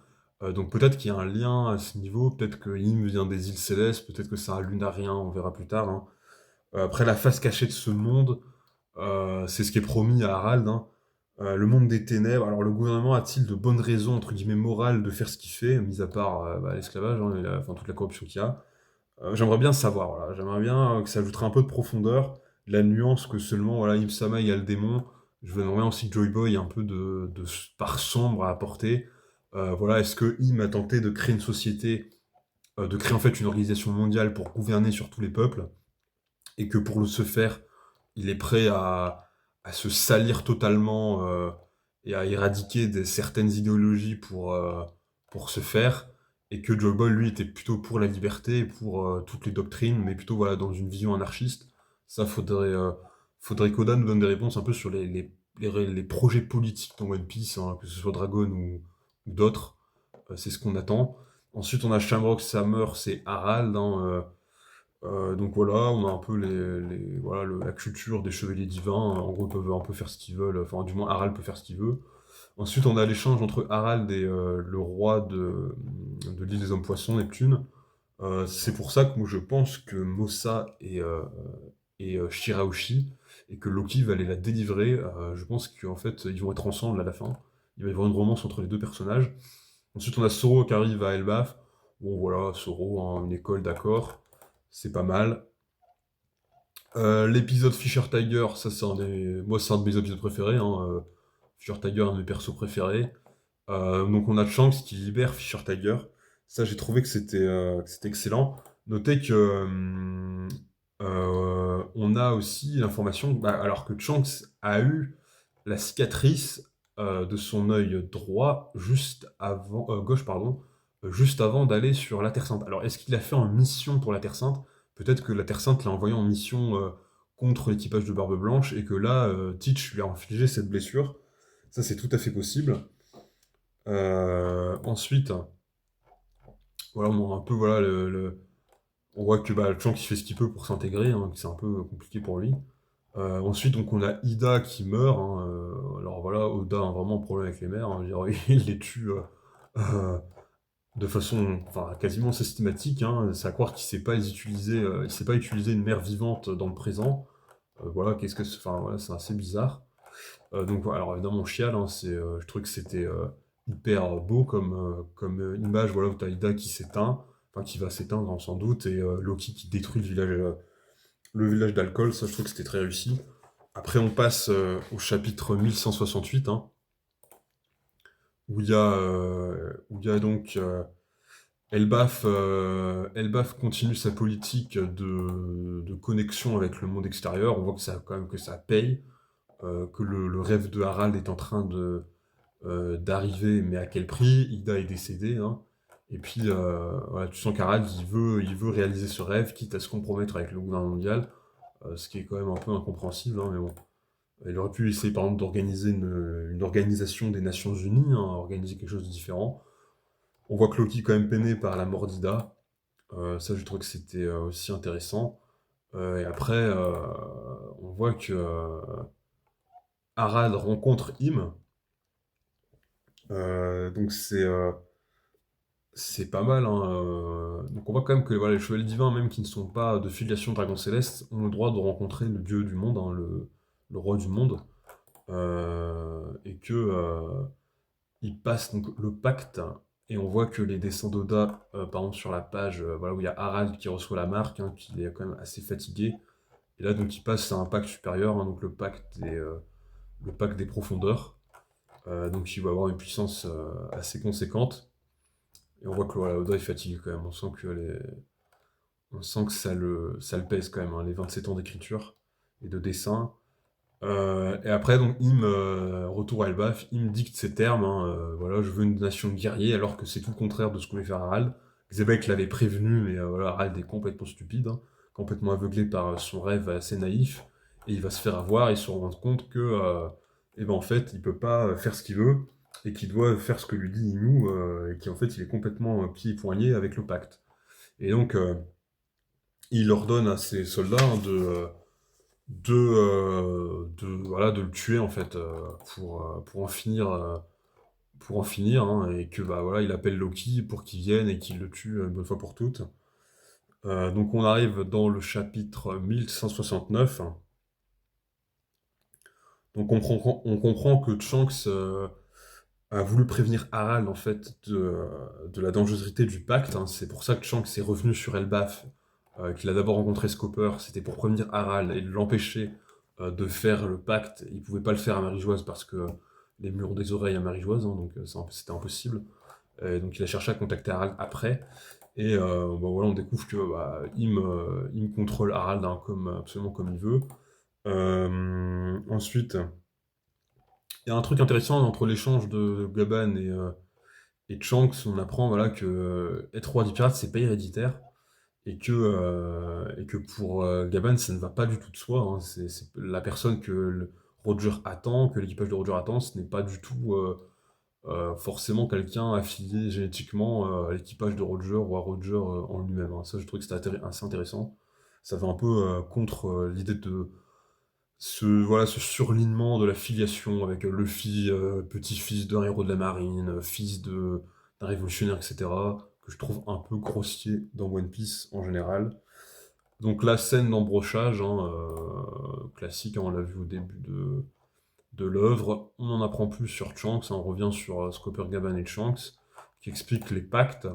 Donc peut-être qu'il y a un lien à ce niveau, peut-être que Haïm vient des îles célestes, peut-être que c'est un lunarien, on verra plus tard, hein. Après, la face cachée de ce monde, c'est ce qui est promis à Harald, hein. Le monde des ténèbres. Alors, le gouvernement a-t-il de bonnes raisons, entre guillemets, morales de faire ce qu'il fait, mis à part bah, l'esclavage, hein, enfin, toute la corruption qu'il y a. J'aimerais bien savoir, voilà. J'aimerais bien que ça ajouterait un peu de profondeur, la nuance que seulement, voilà, Im-sama, il y a le démon. Je veux bien aussi que Joy Boy ait un peu de part sombre à apporter. Voilà, est-ce que Im a tenté de créer une société, de créer en fait une organisation mondiale pour gouverner sur tous les peuples, et que pour ce faire, il est prêt à se salir totalement et à éradiquer certaines idéologies pour se faire, et que Joy Boy, lui, était plutôt pour la liberté, pour toutes les doctrines, mais plutôt voilà, dans une vision anarchiste. Ça, faudrait qu'Oda nous donne des réponses un peu sur les projets politiques dans One Piece, hein, que ce soit Dragon ou d'autres. C'est ce qu'on attend. Ensuite, on a Shamrock, Samur, c'est Harald, hein. Donc voilà, on a un peu voilà, la culture des chevaliers divins. En gros, ils peuvent un peu faire ce qu'ils veulent. Enfin, du moins, Harald peut faire ce qu'il veut. Ensuite, on a l'échange entre Harald et le roi de l'île des hommes poissons, Neptune. C'est pour ça que moi, je pense que Mossa et Shirahoshi, et que Loki va aller la délivrer. Je pense qu'en fait, ils vont être ensemble à la fin. Il va y avoir une romance entre les deux personnages. Ensuite, on a Zoro qui arrive à Elbaf. Bon, voilà, Zoro, hein, une école, d'accord. C'est pas mal. L'épisode Fisher Tiger, ça c'est moi c'est un de mes épisodes préférés, hein. Fisher Tiger, un de mes persos préférés. Donc on a Shanks qui libère Fisher Tiger. Ça j'ai trouvé que c'était excellent. Notez que on a aussi l'information, alors que Shanks a eu la cicatrice de son œil droit juste avant, gauche pardon, juste avant d'aller sur la Terre Sainte. Alors est-ce qu'il a fait en mission pour la Terre Sainte? Peut-être que la Terre Sainte l'a envoyé en mission contre l'équipage de Barbe Blanche et que là, Teach lui a infligé cette blessure. Ça, c'est tout à fait possible. Ensuite, voilà, on a un peu, voilà, on voit que le Chang qui fait ce qu'il peut pour s'intégrer, hein, que c'est un peu compliqué pour lui. Ensuite, donc, on a Ida qui meurt, hein, alors voilà, Oda a vraiment un problème avec les mères, hein, je veux dire, il les tue euh, de façon enfin, quasiment systématique, hein. C'est à croire qu'il sait pas utiliser, il sait pas utiliser une mère vivante dans le présent. Voilà, enfin, voilà, c'est assez bizarre. Donc, voilà, alors évidemment, on chiale, hein, je trouve que c'était hyper beau comme image, voilà, où t'as Ida qui s'éteint, enfin qui va s'éteindre sans doute, et Loki qui détruit le village d'alcool, ça je trouve que c'était très réussi. Après, on passe au chapitre 1168, hein, où il y a donc Elbaf continue sa politique de connexion avec le monde extérieur. On voit que ça, quand même, que ça paye, que le rêve de Harald est en train d'arriver, mais à quel prix? Ida est décédée, hein. Et puis, voilà, tu sens qu'Harald, il veut réaliser ce rêve, quitte à se compromettre avec le gouvernement mondial, ce qui est quand même un peu incompréhensible, hein, mais bon. Il aurait pu essayer, par exemple, d'organiser une organisation des Nations Unies, hein, organiser quelque chose de différent. On voit que Loki est quand même peiné par la mort d'Ida. Ça, je trouve que c'était aussi intéressant. Et après, on voit que Harald rencontre Im. Donc c'est pas mal, hein. Donc on voit quand même que voilà, les chevaliers divins, même qui ne sont pas de filiation dragon céleste, ont le droit de rencontrer le dieu du monde, hein, le roi du monde. Et que ils passent donc le pacte, et on voit que les dessins d'Oda, par exemple sur la page voilà, où il y a Harald qui reçoit la marque, hein, qui est quand même assez fatigué. Et là donc il passe à un pacte supérieur, hein, donc le pacte des profondeurs. Donc il va avoir une puissance assez conséquente. Et on voit que voilà, Oda est fatigué quand même. On sent que ça le pèse quand même, hein, les 27 ans d'écriture et de dessin. Et après, donc, retour à Elbaf, Im dicte ses termes, hein, voilà, je veux une nation guerrier, alors que c'est tout le contraire de ce que voulait faire Harald. Xebec l'avait prévenu, mais voilà, Harald est complètement stupide, hein, complètement aveuglé par son rêve assez naïf, et il va se faire avoir et se rendre compte que, eh ben, en fait, il peut pas faire ce qu'il veut, et qu'il doit faire ce que lui dit Inu, et qu'en fait, il est complètement pieds et poings avec le pacte. Et donc, il ordonne à ses soldats, hein, voilà, de le tuer en fait pour en finir, hein, et que bah voilà, il appelle Loki pour qu'il vienne et qu'il le tue une bonne fois pour toutes. Donc on arrive dans le chapitre 1169. Donc on comprend que Shanks a voulu prévenir Harald en fait de la dangerosité du pacte, hein. C'est pour ça que Shanks est revenu sur Elbaf, qu'il a d'abord rencontré Scopper. C'était pour prévenir Harald et l'empêcher de faire le pacte. Il pouvait pas le faire à Marie-Joise parce que les murs ont des oreilles à Marie-Joise, hein, donc c'était impossible. Donc il a cherché à contacter Harald après. Et bon, voilà, on découvre que Im contrôle Harald, hein, absolument comme il veut. Ensuite, il y a un truc intéressant entre l'échange de Gaban et Shanks. On apprend voilà, que être roi des pirates, c'est pas héréditaire. et que pour Gaban, ça ne va pas du tout de soi, hein. C'est la personne que Roger attend, que l'équipage de Roger attend, ce n'est pas du tout forcément quelqu'un affilié génétiquement à l'équipage de Roger ou à Roger en lui-même, hein. Ça, je trouvais que c'était assez intéressant. Ça va un peu contre l'idée de ce surlignement de la filiation avec Luffy, petit-fils d'un héros de la marine, fils d'un révolutionnaire, etc., que je trouve un peu grossier dans One Piece en général. Donc la scène d'embrochage, hein, classique, hein, on l'a vu au début de l'œuvre. On en apprend plus sur Shanks, hein, on revient sur Scopper, Gaban et Shanks, qui expliquent les pactes,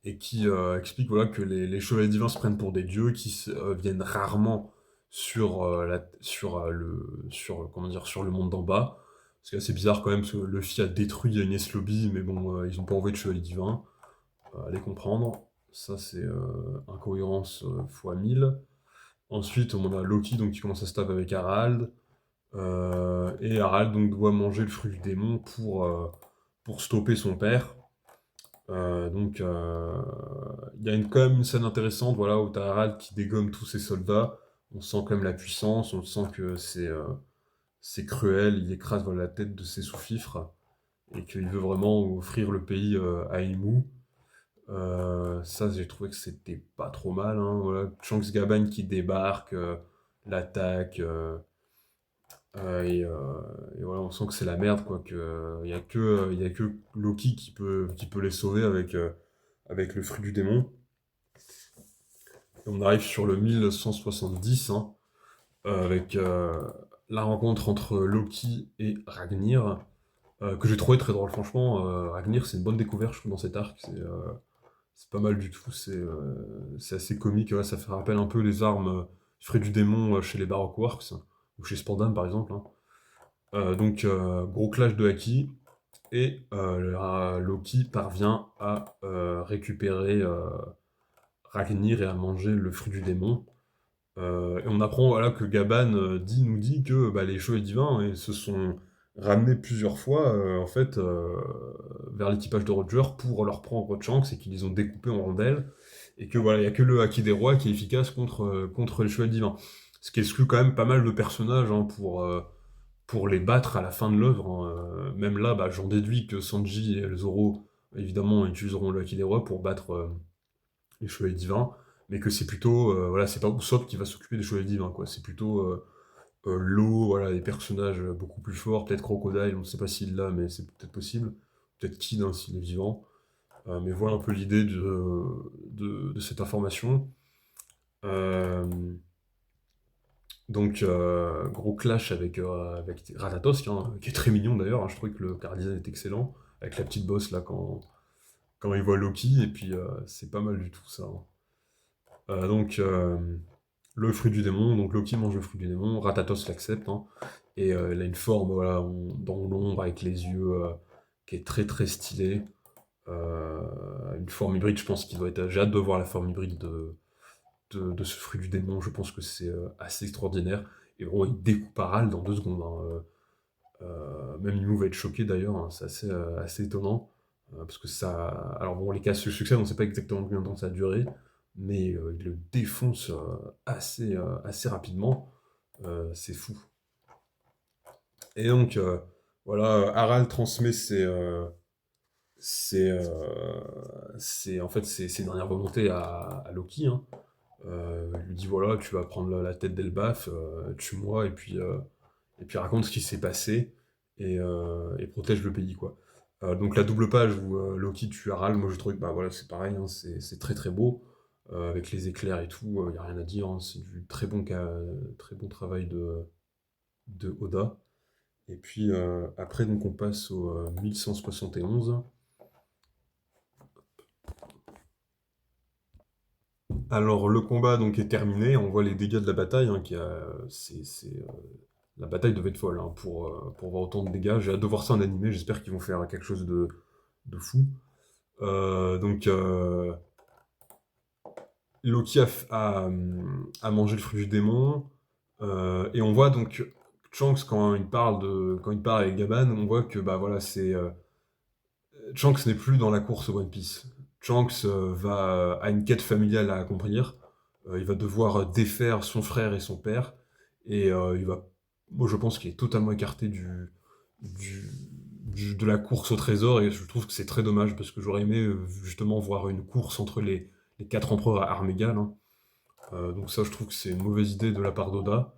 et qui explique voilà, que les chevaliers divins se prennent pour des dieux, qui viennent rarement comment dire, sur le monde d'en bas. C'est assez bizarre quand même, parce que Luffy a détruit Enies Lobby, mais bon, ils n'ont pas envoyé de chevaliers divins. Allez comprendre. Ça, c'est incohérence fois 1000. Ensuite, on a Loki donc, qui commence à se taper avec Harald. Et Harald donc, doit manger le fruit du démon pour stopper son père. Il y a quand même une scène intéressante, voilà, où t'as Harald qui dégomme tous ses soldats. On sent quand même la puissance, on sent que c'est cruel, il écrase voilà, la tête de ses sous-fifres, et qu'il veut vraiment offrir le pays à Imu. Ça, j'ai trouvé que c'était pas trop mal, hein, voilà. Shanks Gaban qui débarque, l'attaque, et voilà, on sent que c'est la merde, quoi, que y a que Loki qui peut les sauver avec le fruit du démon. Et on arrive sur le 1170, hein, avec la rencontre entre Loki et Ragnir, que j'ai trouvé très drôle, franchement. Ragnir, c'est une bonne découverte, je trouve, dans cet arc. C'est pas mal du tout, c'est assez comique, ouais, ça fait rappel un peu les armes fruit du démon chez les Baroque Works, ou chez Spandam, par exemple, hein. Gros clash de Haki, et Loki parvient à récupérer Ragnir et à manger le fruit du démon. Et on apprend voilà, que Gaban nous dit que bah, les chevaliers divins se sont ramenés plusieurs fois en fait, vers l'équipage de Roger pour leur prendre Shanks et qu'ils les ont découpés en rondelles. Et que voilà, il n'y a que le Haki des rois qui est efficace contre les chevaliers divins. Ce qui exclut quand même pas mal de personnages, hein, pour les battre à la fin de l'œuvre, hein. Même là, bah, j'en déduis que Sanji et Zoro, évidemment, utiliseront le Haki des rois pour battre les chevaliers divins, mais que c'est plutôt, voilà, c'est pas Usopp qui va s'occuper des chevaliers divins, quoi. C'est plutôt Law, voilà, des personnages beaucoup plus forts, peut-être Crocodile, on ne sait pas s'il l'a, mais c'est peut-être possible. Peut-être Kid, hein, s'il est vivant. Mais voilà un peu l'idée de cette information. Euh, Gros clash avec Ratatosk, hein, qui est très mignon d'ailleurs, hein. Je trouvais que le car design est excellent, avec la petite bosse là quand il voit Loki, et puis c'est pas mal du tout ça, hein. Le fruit du démon, donc Loki mange le fruit du démon, Ratatos l'accepte, hein, et il a une forme voilà, dans l'ombre avec les yeux qui est très très stylée. Une forme hybride, je pense qu'il doit être. J'ai hâte de voir la forme hybride de ce fruit du démon, je pense que c'est assez extraordinaire. Et vraiment, il découpe Harald dans 2 secondes, hein. Même Imo va être choqué d'ailleurs, hein, c'est assez étonnant. Parce que ça. Alors bon, les cas se succèdent, on ne sait pas exactement combien de temps ça a duré, mais il le défonce assez rapidement. C'est fou. Et donc, voilà, Harald transmet en fait, ses dernières volontés à Loki, hein. Il lui dit voilà, tu vas prendre la tête d'Elbaf, tue-moi, et puis raconte ce qui s'est passé, et protège le pays, quoi. Donc la double page où Loki tue Harald, moi je trouve que bah, voilà, c'est pareil, hein, c'est très très beau, avec les éclairs et tout, il n'y a rien à dire, hein, c'est du très bon travail de Oda. Et puis après, donc, on passe au 1171. Alors le combat donc est terminé, on voit les dégâts de la bataille, hein, la bataille devait être folle, hein, pour voir autant de dégâts. J'ai hâte de voir ça en animé, j'espère qu'ils vont faire quelque chose de fou. Loki a mangé le fruit du démon, et on voit donc Shanks quand il parle avec Gaban, on voit que bah voilà, Shanks n'est plus dans la course au One Piece. Shanks a une quête familiale à accomplir. Il va devoir défaire son frère et son père, et moi je pense qu'il est totalement écarté du, de la course au trésor, et je trouve que c'est très dommage parce que j'aurais aimé justement voir une course entre les quatre empereurs à armes égales, hein. Donc ça, je trouve que c'est une mauvaise idée de la part d'Oda.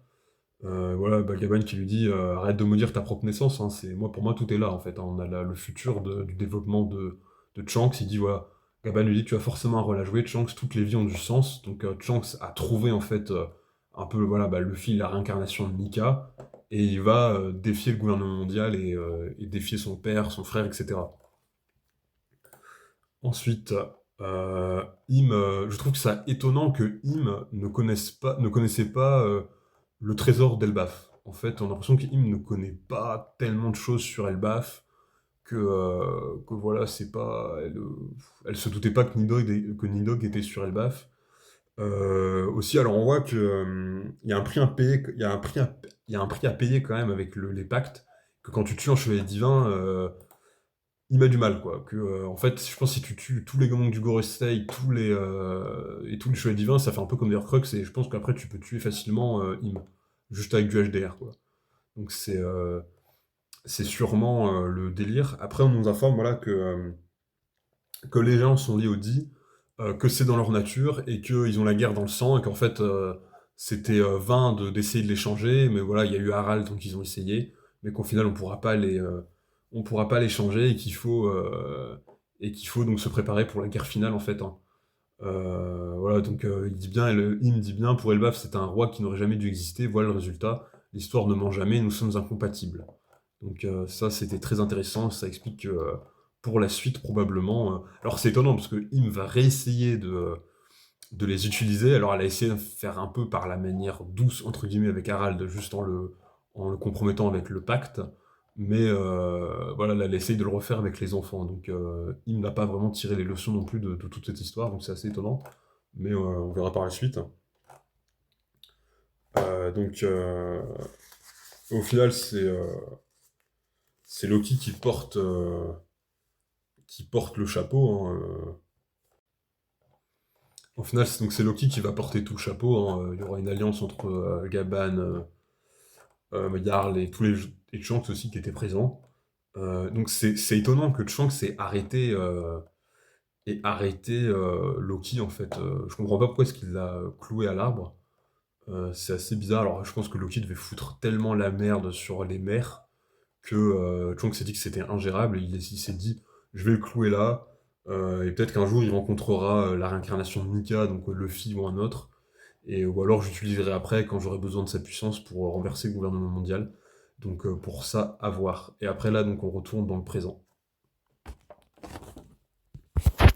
Voilà, Gaban qui lui dit arrête de maudire ta propre naissance, hein, pour moi tout est là en fait, hein. On a le futur du développement de Shanks. Il dit voilà, Gaban lui dit tu as forcément un rôle à jouer, Shanks, toutes les vies ont du sens. Donc Shanks a trouvé en fait un peu voilà, Luffy, la réincarnation de Nika, et il va défier le gouvernement mondial et défier son père, son frère, etc. Ensuite, je trouve que c'est étonnant que Im ne connaissait pas le trésor d'Elbaf. En fait, on a l'impression que Im ne connaît pas tellement de choses sur Elbaf que voilà, c'est pas, elle se doutait pas que Nidhogg était sur Elbaf. Aussi, alors on voit que il y a un prix à payer, il y a un prix à payer quand même avec les pactes, que quand tu tues un chevalier divin, il m'a du mal, quoi. En fait, je pense que si tu tues tous les Gamons du Gorosei, et tous les chevaliers divins, ça fait un peu comme des Horcruxes, et je pense qu'après, tu peux tuer facilement Im, juste avec du HDR, quoi. Donc c'est sûrement le délire. Après, on nous informe, voilà, que les gens sont liés au Di, que c'est dans leur nature, et qu'ils ont la guerre dans le sang, et qu'en fait, c'était vain d'essayer de les changer, mais voilà, il y a eu Harald, donc ils ont essayé, mais qu'au final, on pourra pas les changer, et qu'il faut donc se préparer pour la guerre finale, en fait, hein. Voilà, donc il dit bien, il me dit bien, pour Elbaf, c'est un roi qui n'aurait jamais dû exister, voilà le résultat, l'histoire ne ment jamais, nous sommes incompatibles. Donc ça, c'était très intéressant, ça explique que pour la suite, probablement... alors c'est étonnant, parce que Im va réessayer de les utiliser, alors elle a essayé de faire un peu par la manière douce, entre guillemets, avec Harald, juste en le compromettant avec le pacte, mais voilà, là, elle essaye de le refaire avec les enfants, donc Im n'a pas vraiment tiré les leçons non plus de toute cette histoire, donc c'est assez étonnant, mais on verra par la suite. Donc au final, c'est Loki qui porte le chapeau, hein. Au final, c'est Loki qui va porter tout le chapeau, hein. Il y aura une alliance entre Gaban, Jarl et et Shanks aussi qui étaient présents. Donc c'est étonnant que Shanks ait arrêté Loki en fait. Je comprends pas pourquoi est-ce qu'il l'a cloué à l'arbre. C'est assez bizarre. Alors je pense que Loki devait foutre tellement la merde sur les mers que Shanks s'est dit que c'était ingérable et il s'est dit je vais le clouer là. Et peut-être qu'un jour il rencontrera la réincarnation de Nika, donc Luffy ou un autre. Ou alors j'utiliserai après quand j'aurai besoin de sa puissance pour renverser le gouvernement mondial. Donc pour ça, à voir. Et après là, donc on retourne dans le présent.